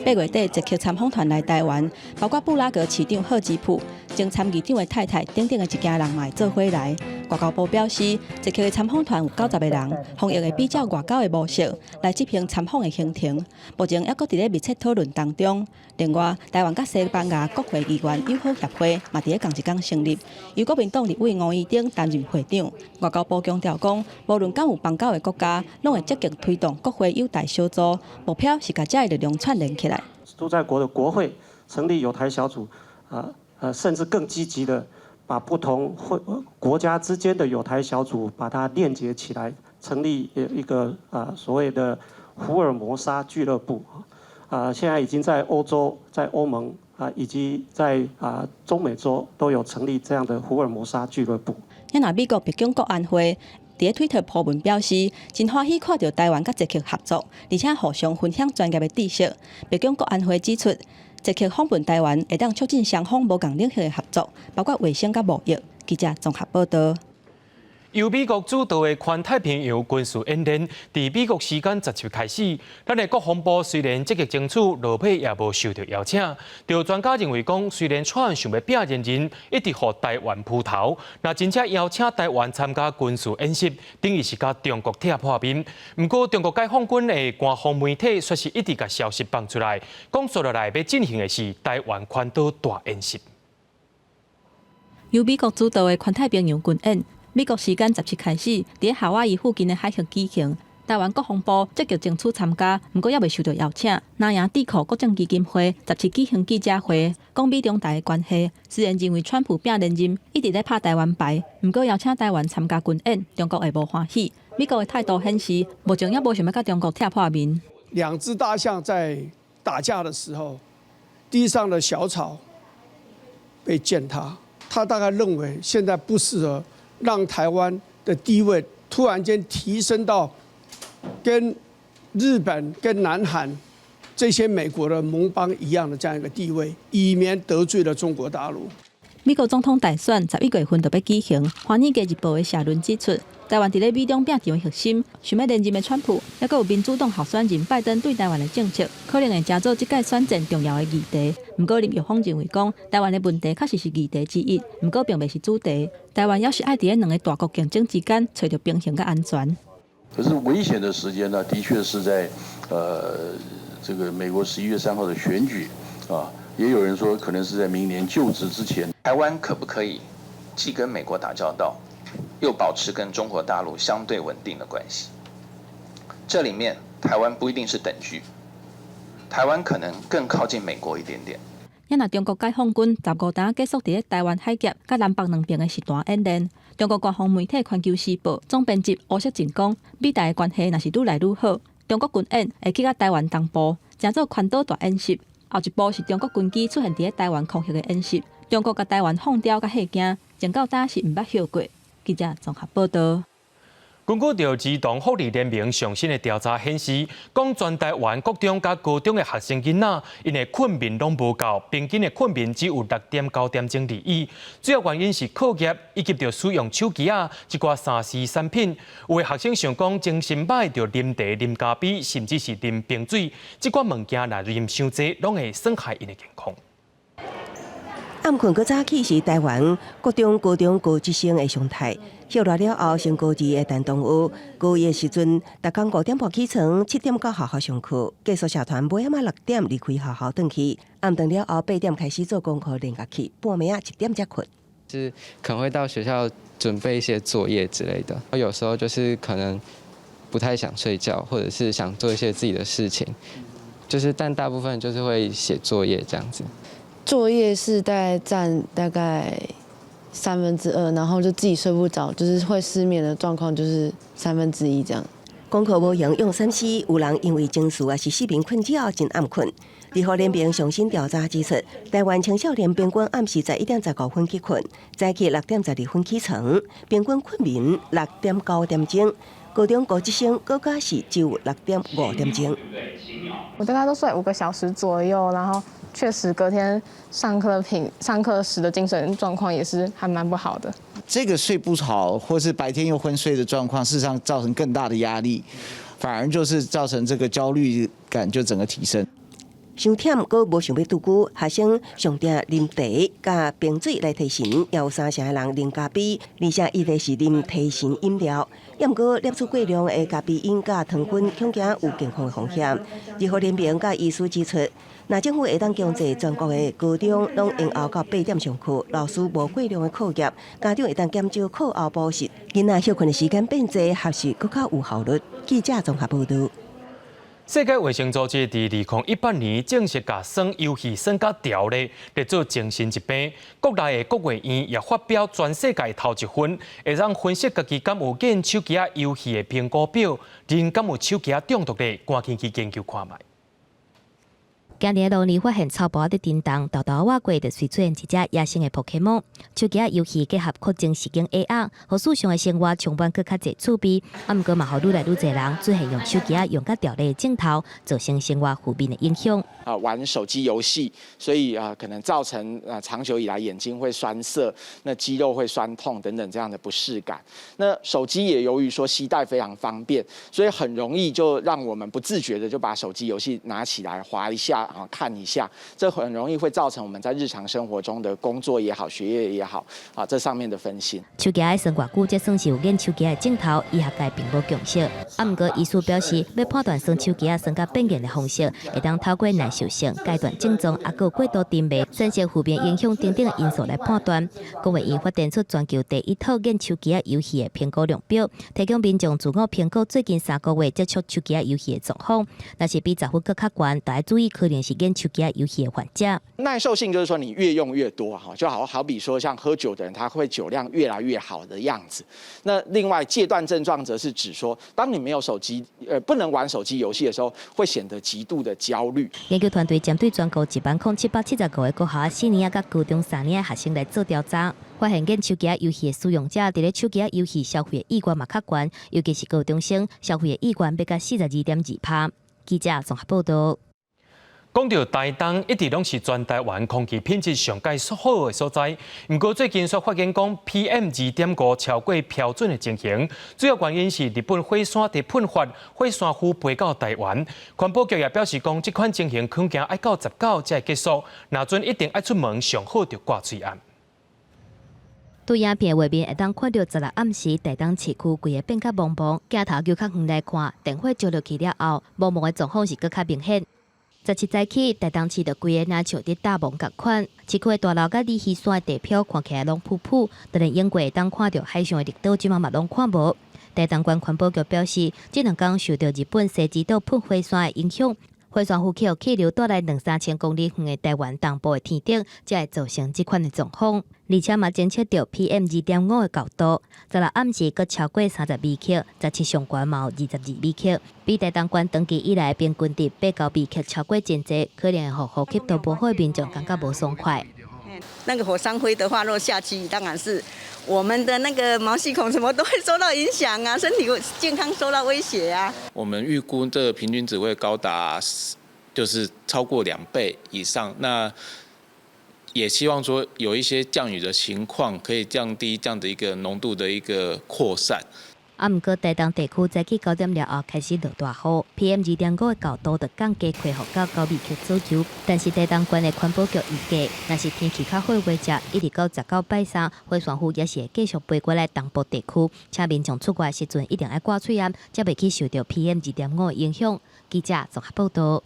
S2: 8月底，捷克参访团来台湾，包括布拉格市长赫吉普、前参议长的太太等等的一家人嘛做伙来。外交部表示，捷克的参访团有90个人，防疫会比照外交的模式来执行参访的行程。目前还搁伫咧密切讨论当中。另外，台湾甲西班牙国会议员友好协会嘛伫咧同一天成立，由国民党立委吴怡丁担任会长。外交部强调讲，无论敢有邦交的国家，拢会积极推动国会友台小组，目标是甲这的力量串联起来。
S19: 都在国的国会成立友台小组，甚至更积极的把不同国家之间的友台小组把它链接起来，成立一个所谓的福尔摩沙俱乐部。现在已经在欧洲、在欧盟以及在中美洲都有成立这样的福尔摩沙俱乐部。
S2: 那美国白宫国安会伫Twitter 破文表示，真欢喜看到台湾甲捷克合作，而且互相分享专业的知识。白宫国安会指出，捷克访问台湾会当促进双方无共领域的合作，包括卫生甲贸易。记者综合报道。由美国主导的环太平洋军事演练，伫美国时间17日开始。咱的国防部虽然积极争取，落尾也无受到邀请。有专家认为讲，虽然蔡英想要拼人人，一直互台湾铺头，那真正邀请台湾参加军事演习，等于是甲中国贴破面。不过，中国解放军的官方媒体却是一直甲消息放出来，讲接落来要进行的是台湾环岛大演习。由美国主导的环太平洋军演。美国时间17日开始，伫夏威夷附近的海峡举行。台湾国防部积极争取参加，不过也未受到邀请。南洋智库国政基金会17日举行记者会，讲美中台的关系虽然认为川普拼连任一直在拍台湾牌，不过邀请台湾参加军演，中国会无欢喜。美国的态度显示，目前也无想要甲中国贴破面。
S20: 两只大象在打架的时候，
S5: 地上的小草被践踏。他大概认为现在不适合让台湾的地位突然间提升到跟日本、跟南韩这些美国的盟邦一样的这样一个地位，以免得罪了中国大陆。
S2: 美国总统大选11月份就要举行，《华尔街日报》的社论指出，台湾伫咧美中拼场的核心，想要连任的川普，也有民主党候选人拜登对台湾的政策，可能会加做这届选战重要的议题。不过，林玉峰认为讲，台湾的问题确实是议题之一，不过并未是主题。台湾要是爱伫咧两个大国竞争之间找到平衡跟安全。
S6: 可是危险的时间呢，的确是在这个美国11月3号的选举啊。也有人说，可能是在明年就职之前。
S17: 台湾可不可以既跟美国打交道，又保持跟中国大陆相对稳定的关系？这里面台湾不一定是等距，台湾可能更靠近美国一点点。
S2: 也若中国解放军15日结束伫咧台湾海峡甲南北两边的实弹演练，中国官方媒体《环球时报》总编辑吴锡进讲，美台的关系若是愈来愈好，中国军演会去到台湾东部，成做宽岛大演习。后一部是中国军机出现伫咧台湾空袭的演习，中国甲台湾放刁甲吓惊，前到早是毋捌晓过。记者综合报道。
S1: 根据着儿童福利联盟上新的调查显示，讲全台湾国中甲高中的学生囡仔，因的困眠拢无够，平均的困眠只有6.9点钟而已。主要原因是课业以及着使用手机一寡3C 产品。有的学生想讲精神歹，着啉茶、啉咖啡，甚至是啉冰水，这寡物件若啉伤济，拢会损害因的健康。
S11: 暗困搁早起是台湾国中、高中高职生的常态。歇落了后，升高二的陈同学，高一的时阵，逐工5点半起床，7点到学校上课，结束社团尾仔6点离开学校转去。暗顿了后8点开始做功课练乐器，半暝1点才困。
S20: 是可能会到学校准备一些作业之类的，有时候就是可能不太想睡觉，或者是想做一些自己的事情，但大部分就是会写作业这样子。
S21: 作业是占大概2/3，然后就自己睡不着，就是会失眠的状况就是1/3这样。
S11: 功课无用3C，有人因为情绪也是失眠困扰，真暗困。联合联盟上新调查指出，台湾青少年平均暗时11点15分去困，早起6点12分起床，平均困眠6.9点钟。高中高职生更加是只有6.5点钟。
S22: 我大概都睡5个小时左右，然后确实隔天上课时的精神状况也是还蛮不好的。
S27: 这个睡不好，或是白天又昏睡的状况，事实上造成更大的压力，反而就是造成这个焦虑感就整个提升。
S11: 伤忝，阁无想要拄久，学生上定啉茶、加冰水来提神，也有3成的人啉咖啡，而且伊个是啉提神饮料。也毋过摄取过量的咖啡因加糖分，恐惊有健康的风险。联合联盟甲医师指出，若政府会当强制全国的高中拢延后到8点上课，老师无过量的课业，家长会当减少课后补习，囡仔休困的时间变济，学习更较有效率。记者综合报道。
S1: 世界卫生组织伫2018年正式把酸游戏酸甲条例列做精神疾病。国内的国卫院也发表全世界头1份，会让分析家己敢有瘾手机游戏的评估表，人敢有手机中毒的，赶紧去研究看卖。
S4: 今年路里发现草包的叮当，豆豆挖过就随出现一只野生的 Pokemon。手机游戏结合扩增实境 AR， 和世上的生活充满更较侪趣味。啊，毋过嘛，互愈来愈侪人只系用手机用甲掉咧镜头，造成生活负面的影响。
S28: 玩手机游戏，所以可能造成长久以来眼睛会酸涩，那肌肉会酸痛等等这样的不适感。那手机也由于说携带非常方便，所以很容易就让我们不自觉的就把手机游戏拿起来滑一下。看一下，这很容易会造成我们在日常生活中的工作也好、学业也好，这上面的分心。
S4: 手机的算偌久，才算是有瘾手机的镜头，医学界并无共识。啊，毋过医师表示，要判断算手机算甲变严的方式，会当透过耐受性、阶段症状，还有过度沉迷、产生负面影响等等的因素来判断。国卫院发展出全球第1套瘾手机游戏的评估量表，提供民众自我评估最近3个月接触手机游戏的状况。若是比10分更较悬，就要注意可能能是演手机游戏的患者。
S28: 耐受性就是说你越用越多哈，就好比说像喝酒的人，他会酒量越来越好的样子。那另外戒断症状则是指说，当你没有手机不能玩手机游戏的时候，会显得极度的焦虑。
S4: 研究团队针对全国10775个国校4年甲高中3年的学生来做调查，发现演手机游戏的使用者，伫咧手机游戏消费的意愿嘛较悬，尤其是高中生消费的意愿要到42.2%。记者综合报道。
S1: 讲到台东，一直拢是全台湾空气品质上界好的所在。不过最近所发现讲 PM2.5 超过标准的情形，主要原因是日本火山在喷发，火山灰飞到台湾。环保局也表示讲，这款情形恐惊要到19才会结束，那阵一定要出门，上好就挂嘴暗。
S4: 对影片画面会当看到16暗时，台东市区规个变较茫茫，镜头叫较远来看，电火照落去了后，茫茫的状况是更较明显。17早起，台东市就规个若像伫大梦共款，市区的大楼甲离溪山的地漂看起来拢噗噗，就连烟过当看到海上的绿岛，即嘛拢看无。台东县环保局表示，这2天受到日本西之岛喷火山的影响，火山呼气气流带来2-3千公里远的台湾东部的天顶，才会造成这款的状况。而且嘛监测到 PM2.5 的高度，16暗时阁超过30微克，17上悬嘛有22微克，比台东县长期以来平均值8-9微克超过真侪，可能会让呼吸道不好的民众感觉无爽快。
S3: 那个火山灰的话，若下去，当然是我们的那个毛细孔什么都会受到影响啊，身体健康受到威胁啊。
S7: 我们预估这平均值会高达就是超过2倍以上，那也希望说有一些降雨的情况，可以降低这样的一个浓度的一个扩散。
S4: 不过台东地区早起9点了后开始落大雨 ，PM2.5 的高度就降低恢复到9微克左右。但是台东县的环保局预计，若是天气较好的话，一直到19拜3，火山灰也是会继续飞过来东部地区，且民众出外时阵一定要挂嘴烟，才袂去受到 PM2.5 的影响。记者综合报道。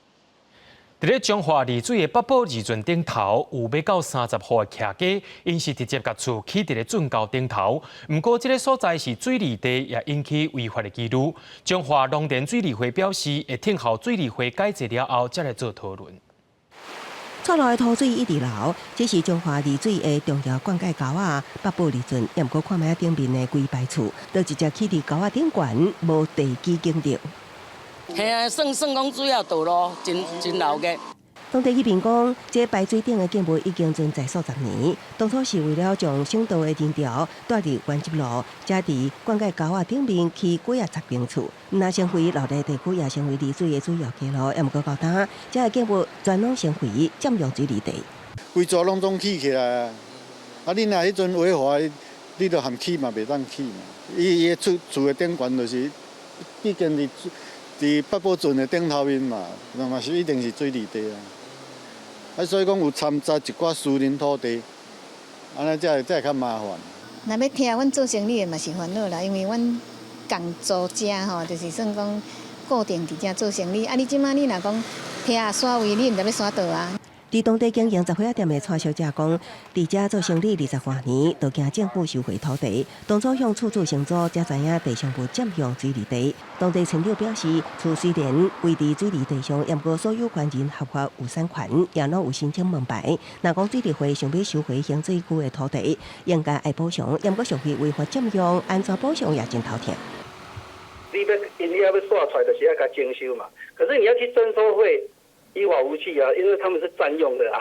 S1: 伫咧彰化丽水的北部二圳顶头，有要到30户的徛家，因是直接甲厝起伫咧圳沟顶头。不过，这个所在是水利地，也引起违法的记录。彰化农田水利会表示，会听候水利会解决了后，再来做讨论。
S11: 错落的土水一直流，这是彰化丽水的重要灌溉沟啊。北部二圳，也毋过看卖顶面的规排厝，都直接起伫沟仔顶悬，无地基经着。
S8: 系啊，算讲水要倒咯，真流嘅。
S11: 当地居民讲，这排水顶的建物已经存在数十年，当初是为了将省道的人潮带入原集路，才伫灌溉沟仔顶面起几10间厝。那成为老地地区，也成为丽水的主要街路。也毋过到呾，这个建物全拢成为占用水利地。
S9: 规座拢总起起来啊！啊，你若迄阵违法，你著含起嘛，袂当起嘛。伊厝的顶悬就是毕竟伫北部圳的顶头面嘛，那嘛是一定是水利地啊。啊，所以讲有掺杂一寡私人土地，安尼才会较麻烦。
S23: 若要听阮做生意的嘛是烦恼啦，因为阮共租遮吼，就是算讲固定伫遮做生意。啊，你即摆你若讲听耍位，你毋知要耍倒啊？
S11: 伫当地经营杂货店的蔡小姐讲，伫遮做生意20多年，都惊政府收回土地。当初向厝承租，才知影地上有占用水利地。当地村长表示，厝虽然位伫水利地上，也毋过所有权人合法有产权，也拢有申请门牌。若讲水利会想要收回洪水区的土地，应该爱补偿，也毋过属于违法占用，安怎补偿也真头痛。
S24: 你要刷出来，就是要甲征收嘛。可是你要去征收费。依法无据啊，因为他们是占用的啊。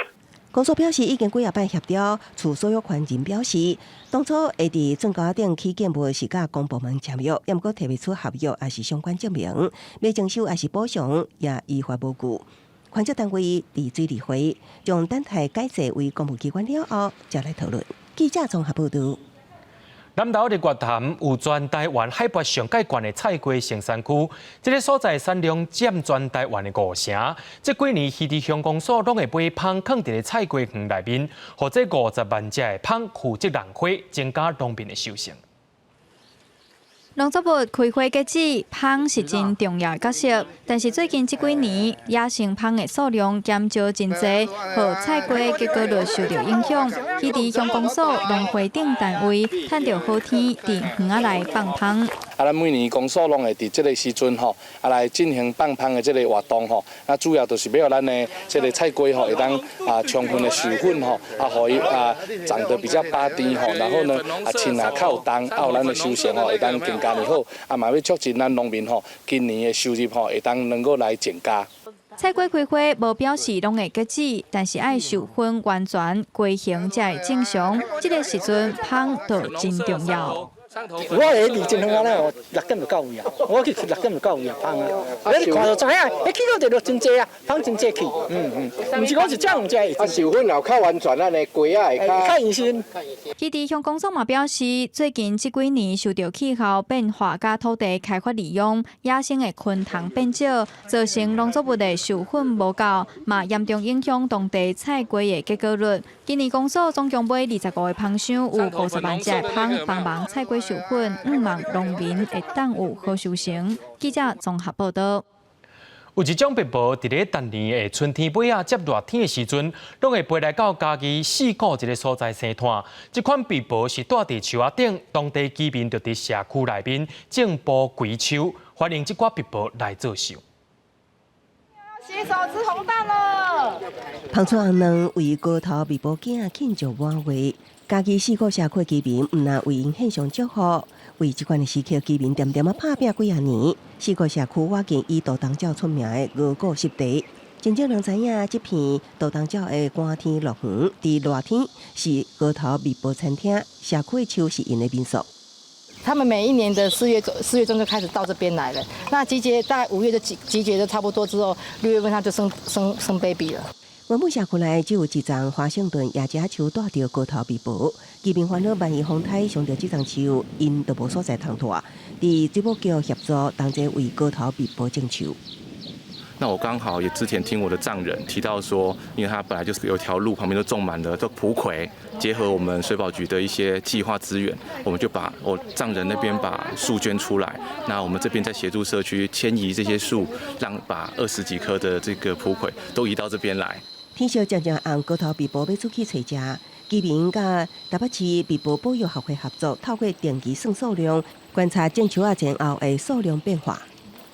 S11: 公所表示，已经几夜办协调，厝所有权人表示，当初会伫圳沟顶起建物是甲公部门签约，也毋过提不出合约，也是相关证明，要征收也是补偿，也依法无据。权责单位伫水利会将等待改制为公务机关了后，再来讨论。记者综合报道。
S1: 南投日月潭有全台湾海拔上界悬的菜龟成山区，这个所在产量占全台湾的5成。这几年，渔地乡公所拢会买芳放伫菜龟园内面，或者50万只的芳负责浪费，增加农民的收成。
S25: 农作物开花结籽，芳是真重要的角色。但是最近这几年，野生芳的数量减少真侪，和菜龟结果就受到影响。渔地乡公所农会顶单位趁着好天，伫园仔内放芳。
S10: 咱每年公所拢会伫这个时阵吼，来进行放芳的这个活动吼。那主要就是要咱的这个菜瓜吼，会当充分的授粉吼，互伊长得比较巴甜吼，然后呢青较有重，有咱的收成吼，会当更加的好。嘛要促进咱农民吼，今年的收入吼，会当能够来增加。
S25: 菜瓜开花无表示拢会结籽，但是爱授粉完全归形才会正常。这个时阵芳就真重要。
S12: 我的离真远啊，6点就到位啊！我去6点就到位啊，芳啊！你看就知影，迄起到就真济啊，芳真济去。毋是讲是这样济。
S13: 授粉后较完全，咱的瓜啊会
S12: 较用心。
S25: 基地向工商嘛表示，最近这几年受到气候变化甲土地开发利用，野生的昆虫变少，造成农作物的授粉无够，嘛严重影响当地菜瓜的结果率。今年公所总共买25个芳箱，有50万只芳，帮忙菜瓜授粉，望农民会当有好收成。记者综合报道。
S1: 有一种白鸨，伫咧逐年的春天尾接热天的时阵，拢会飞来到家己四股一个所在生炭。这款白鸨是住伫树仔顶，当地居民就伫社区内面种布归树，欢迎这款白鸨来做秀。
S14: 洗手吃红蛋了。
S11: 芳村红娘为高头白鸨囝庆祝晚会，家己四股社区居民毋但为因献上祝福，为这款的时刻，居民点点拍拼几啊年。四股社区我见以大当鸟出名的五谷湿地，真正人知影这片大当鸟的寒天乐园，伫热天是高头白鸨餐厅，社区的树是因的民宿。
S14: 他们每一年的4月中就开始到这边来了，那集结大概5月就集结的差不多之后，6月份上就生 baby 了。
S11: 原本社区内只有一丛华盛顿野茄树带着高头白鸨，居民烦恼万一风台上着这丛树，因就无所在通拖。伫水保局协助，同齐为高头白鸨种树。
S15: 那我刚好也之前听我的丈人提到说，因为他本来就是有一条路旁边都种满了这蒲葵，结合我们水保局的一些计划资源，我们就把我丈人那边把树捐出来，那我们这边在协助社区迁移这些树，让把20几棵的这个蒲葵都移到这边来。
S11: 天色渐渐暗，高头白鸨要出去找食。居民甲台北市白鸨保育协会合作，透过定期算数量，观察种树前后的数量变化。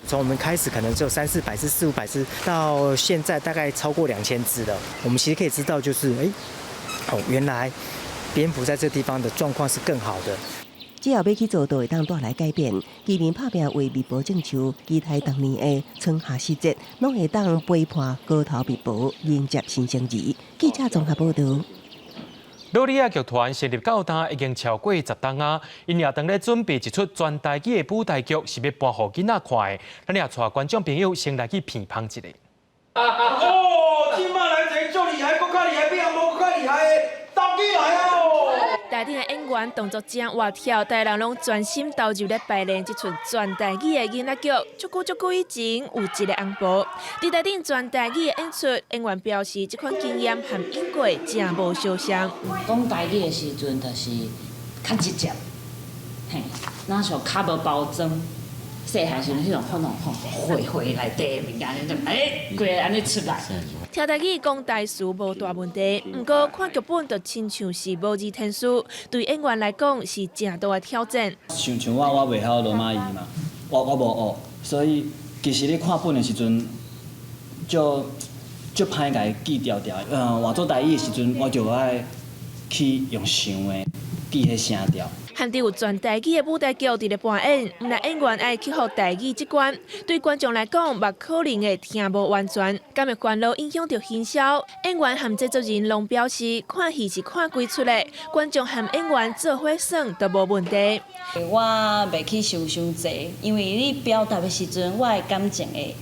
S16: 从我们开始可能只有300-400只、400-500只，到现在大概超过2000只了。我们其实可以知道，就是原来蝙蝠在这地方的状况是更好的。
S11: 只要要去做，就会当带来改变。居民拍拼为白鸨种树，期待当年的春夏时节，拢会当陪伴高头白鸨迎接新生儿。记者综合报道。
S1: 罗里亚剧团成立到今已经超过10档啊，因也当咧准备一出全台语的舞台剧，是要播予囡仔看的。咱也带观众朋友先来去片芳一下。
S18: 哦，今麦来一个足厉害，搁较厉害，比人无搁较厉害的，到底来啊！
S26: 台顶的演员动作真活跳，台人拢专心投入咧排练这出全台语的囡仔剧。足久以前有一个红婆，伫台顶全台语的演出，演员表示这款经验和演过真无相像。
S29: 讲台语的时阵，就是较直接，嘿，那像较无包装。细汉时阵迄种可能会内底物件，就规个安尼出来。
S26: 听台语讲台词无大问题，不过看剧本就亲像是无字天书，对演员来讲是正大的挑战。
S30: 像我袂晓罗马语嘛，我无学，所以其实你看本的时阵，就歹甲伊记调调。换做台语的时阵，我就爱去用想的记迄声调。
S26: 含着有全台语的舞台剧伫咧扮演，毋但演员爱克服台语这关，对观众来讲，嘛可能会听无完全，敢会烦恼影响到营销。演员和制作人拢表示，看戏是看几出的，观众和演员做伙耍都无问题。
S29: 我袂去想伤济，因为你表达的时阵，我的感情会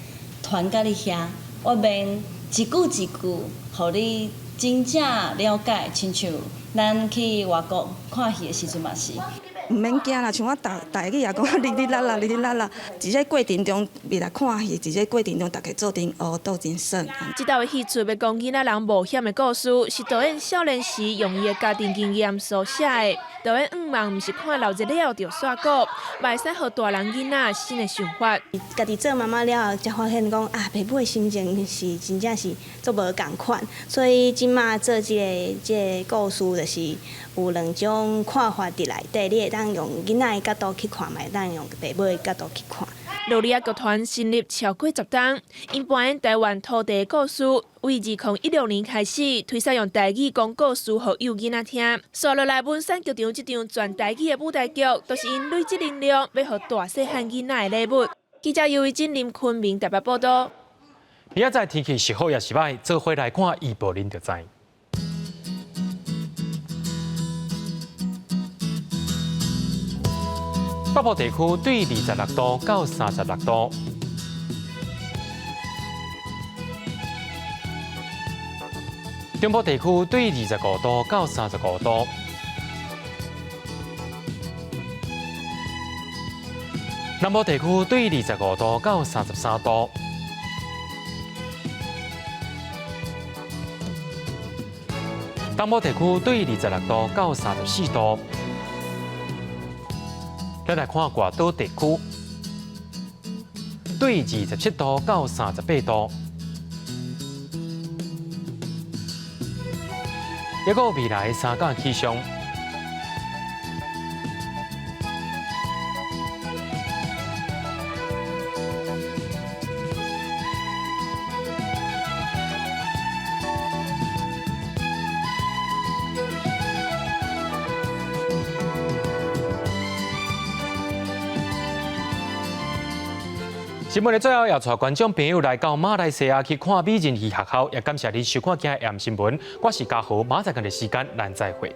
S29: 传到你遐，我免一句一句，互你真正了解，亲像。咱去外国看戏的时阵嘛是，
S31: 唔免惊啦，像我台语也讲哩哩啦啦哩哩啦啦，伫这过程中未来看戏，伫这过程中大家做阵学都真爽。
S26: 这道的戏出要讲囡仔人冒险的故事，是导演少年时用伊的家庭经验所写的。导演望毋是看老热了就煞过，袂使互大人囡仔新的想法。
S32: 家己做妈妈了后，才发现讲啊，爸母的心情是真正是足无共款，所以即马做这个故事，就是有2种看法伫内底，你会当当用囡仔的角度去看，嘛会当用爸母的角度去看。
S26: 罗里亚剧团成立超过10档，因扮演台湾土地故事，为2016年开始推出用台语讲故事给幼囡仔听。刷落来文山剧场这场全台语的舞台剧，都是因累积能量，要给大细汉囡仔的礼物。记者尤伟真林昆明台北报道。
S1: 明仔载天气是好也是歹，做伙来看预报您就知。北部地区对26度到36度，中部地区对25度到35度，南部地区对25度到33度，东部地区对26度到34度。咱来看外岛地区，对27度到38度。一个未来3天气象。新闻的最后，要带观众朋友来到马来西亚去看美人鱼学校，也感谢你收看今日AM新闻，我是嘉豪，马上跟的时间，咱再会。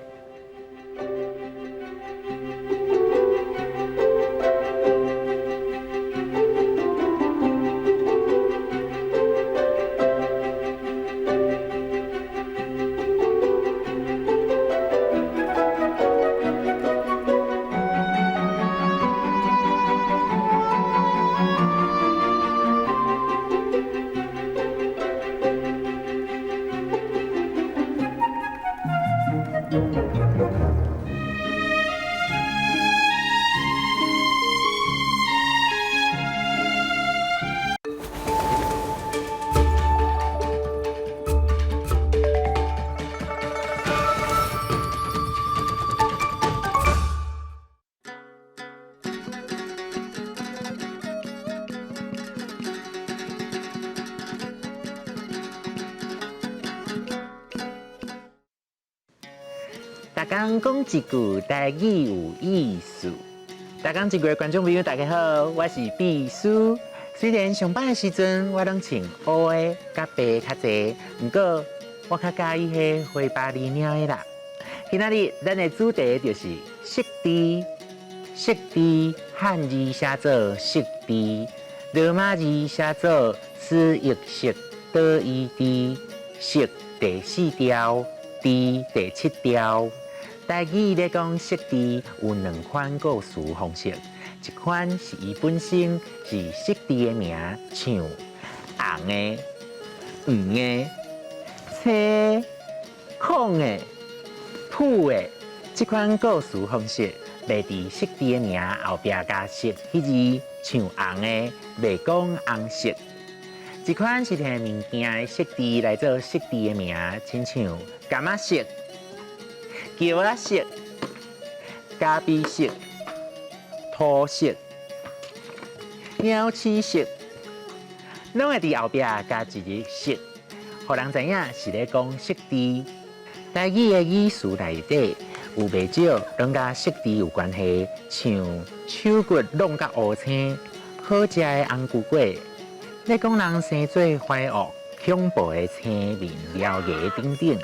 S2: 大家讲一句台语有意思。大家一句的观众朋友，大家好，我是秘书。虽然上班的时阵我拢穿黑的、甲白较济，不过我较介意迄灰巴里鸟的啦。今仔日咱的主题就是色字，色字汉字写作色字，罗马字写作思义色倒伊字，色第4条，字第7条。台语咧讲色字有2款构词方式，一款是伊本身是色字的名，像红的、黄的、青、空的、土的，这款构词方式袂伫色字的名后壁加色迄字，像红的袂讲红色。一款是摕物件的色字来做色字的名，亲像柑仔色、桥仔色、咖啡色、土色、鸟鼠色，拢会伫后壁加一个色，互人知影是咧讲色字。台语的语词内底有袂少拢甲色字有关系，像手骨弄甲乌青、好食的红菇粿，咧讲人生做坏恶、恐怖的青面獠牙等等。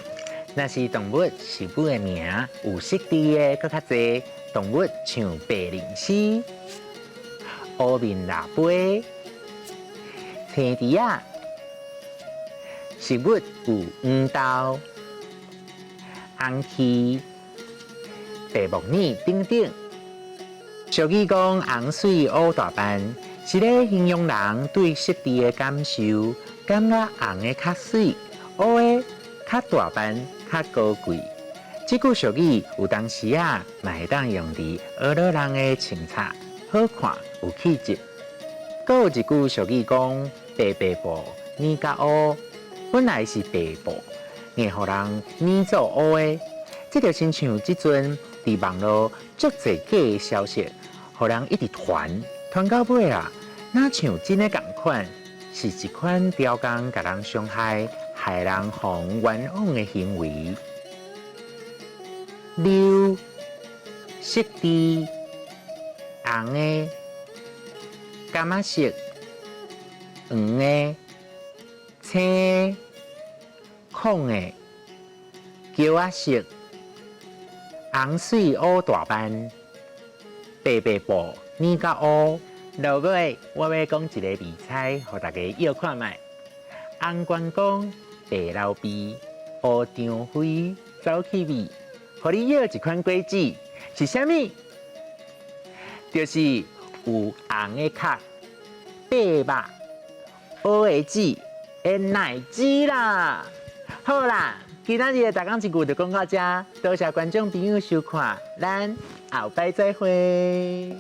S2: 若是动物是物的名，有色字的搁较侪，动物像白灵狮、乌面腊杯、青猪仔；食物有黄豆、红芪、白木耳等等。俗语讲红水乌大斑，是咧形容人对色字的感受，感觉红的较水，乌的较大斑。较高贵，这句俗语有当时嘛会当用伫学老人的穿插，好看有气质。阁有一句俗语讲：白白布染甲乌，本来是白布，硬互人染做乌的。这就亲像即阵伫网络足侪假的消息，互人一直传到尾啊，哪像真的共款，是一款刁工甲人伤害、害人防冤枉的行为。溜、色滴、红的、柑仔色、黄的、青的、孔的、椒仔色、红水乌大斑、白白布染甲乌。落尾我要讲一个味菜，互大家要看卖。红关公、白老鳖、乌张飞、走起味，互你要一款果子是啥物？就是有红的壳、白肉、乌的籽、奶汁啦。好啦，今仔日的大讲一句就讲到这，多谢观众朋友收看，咱后摆再会。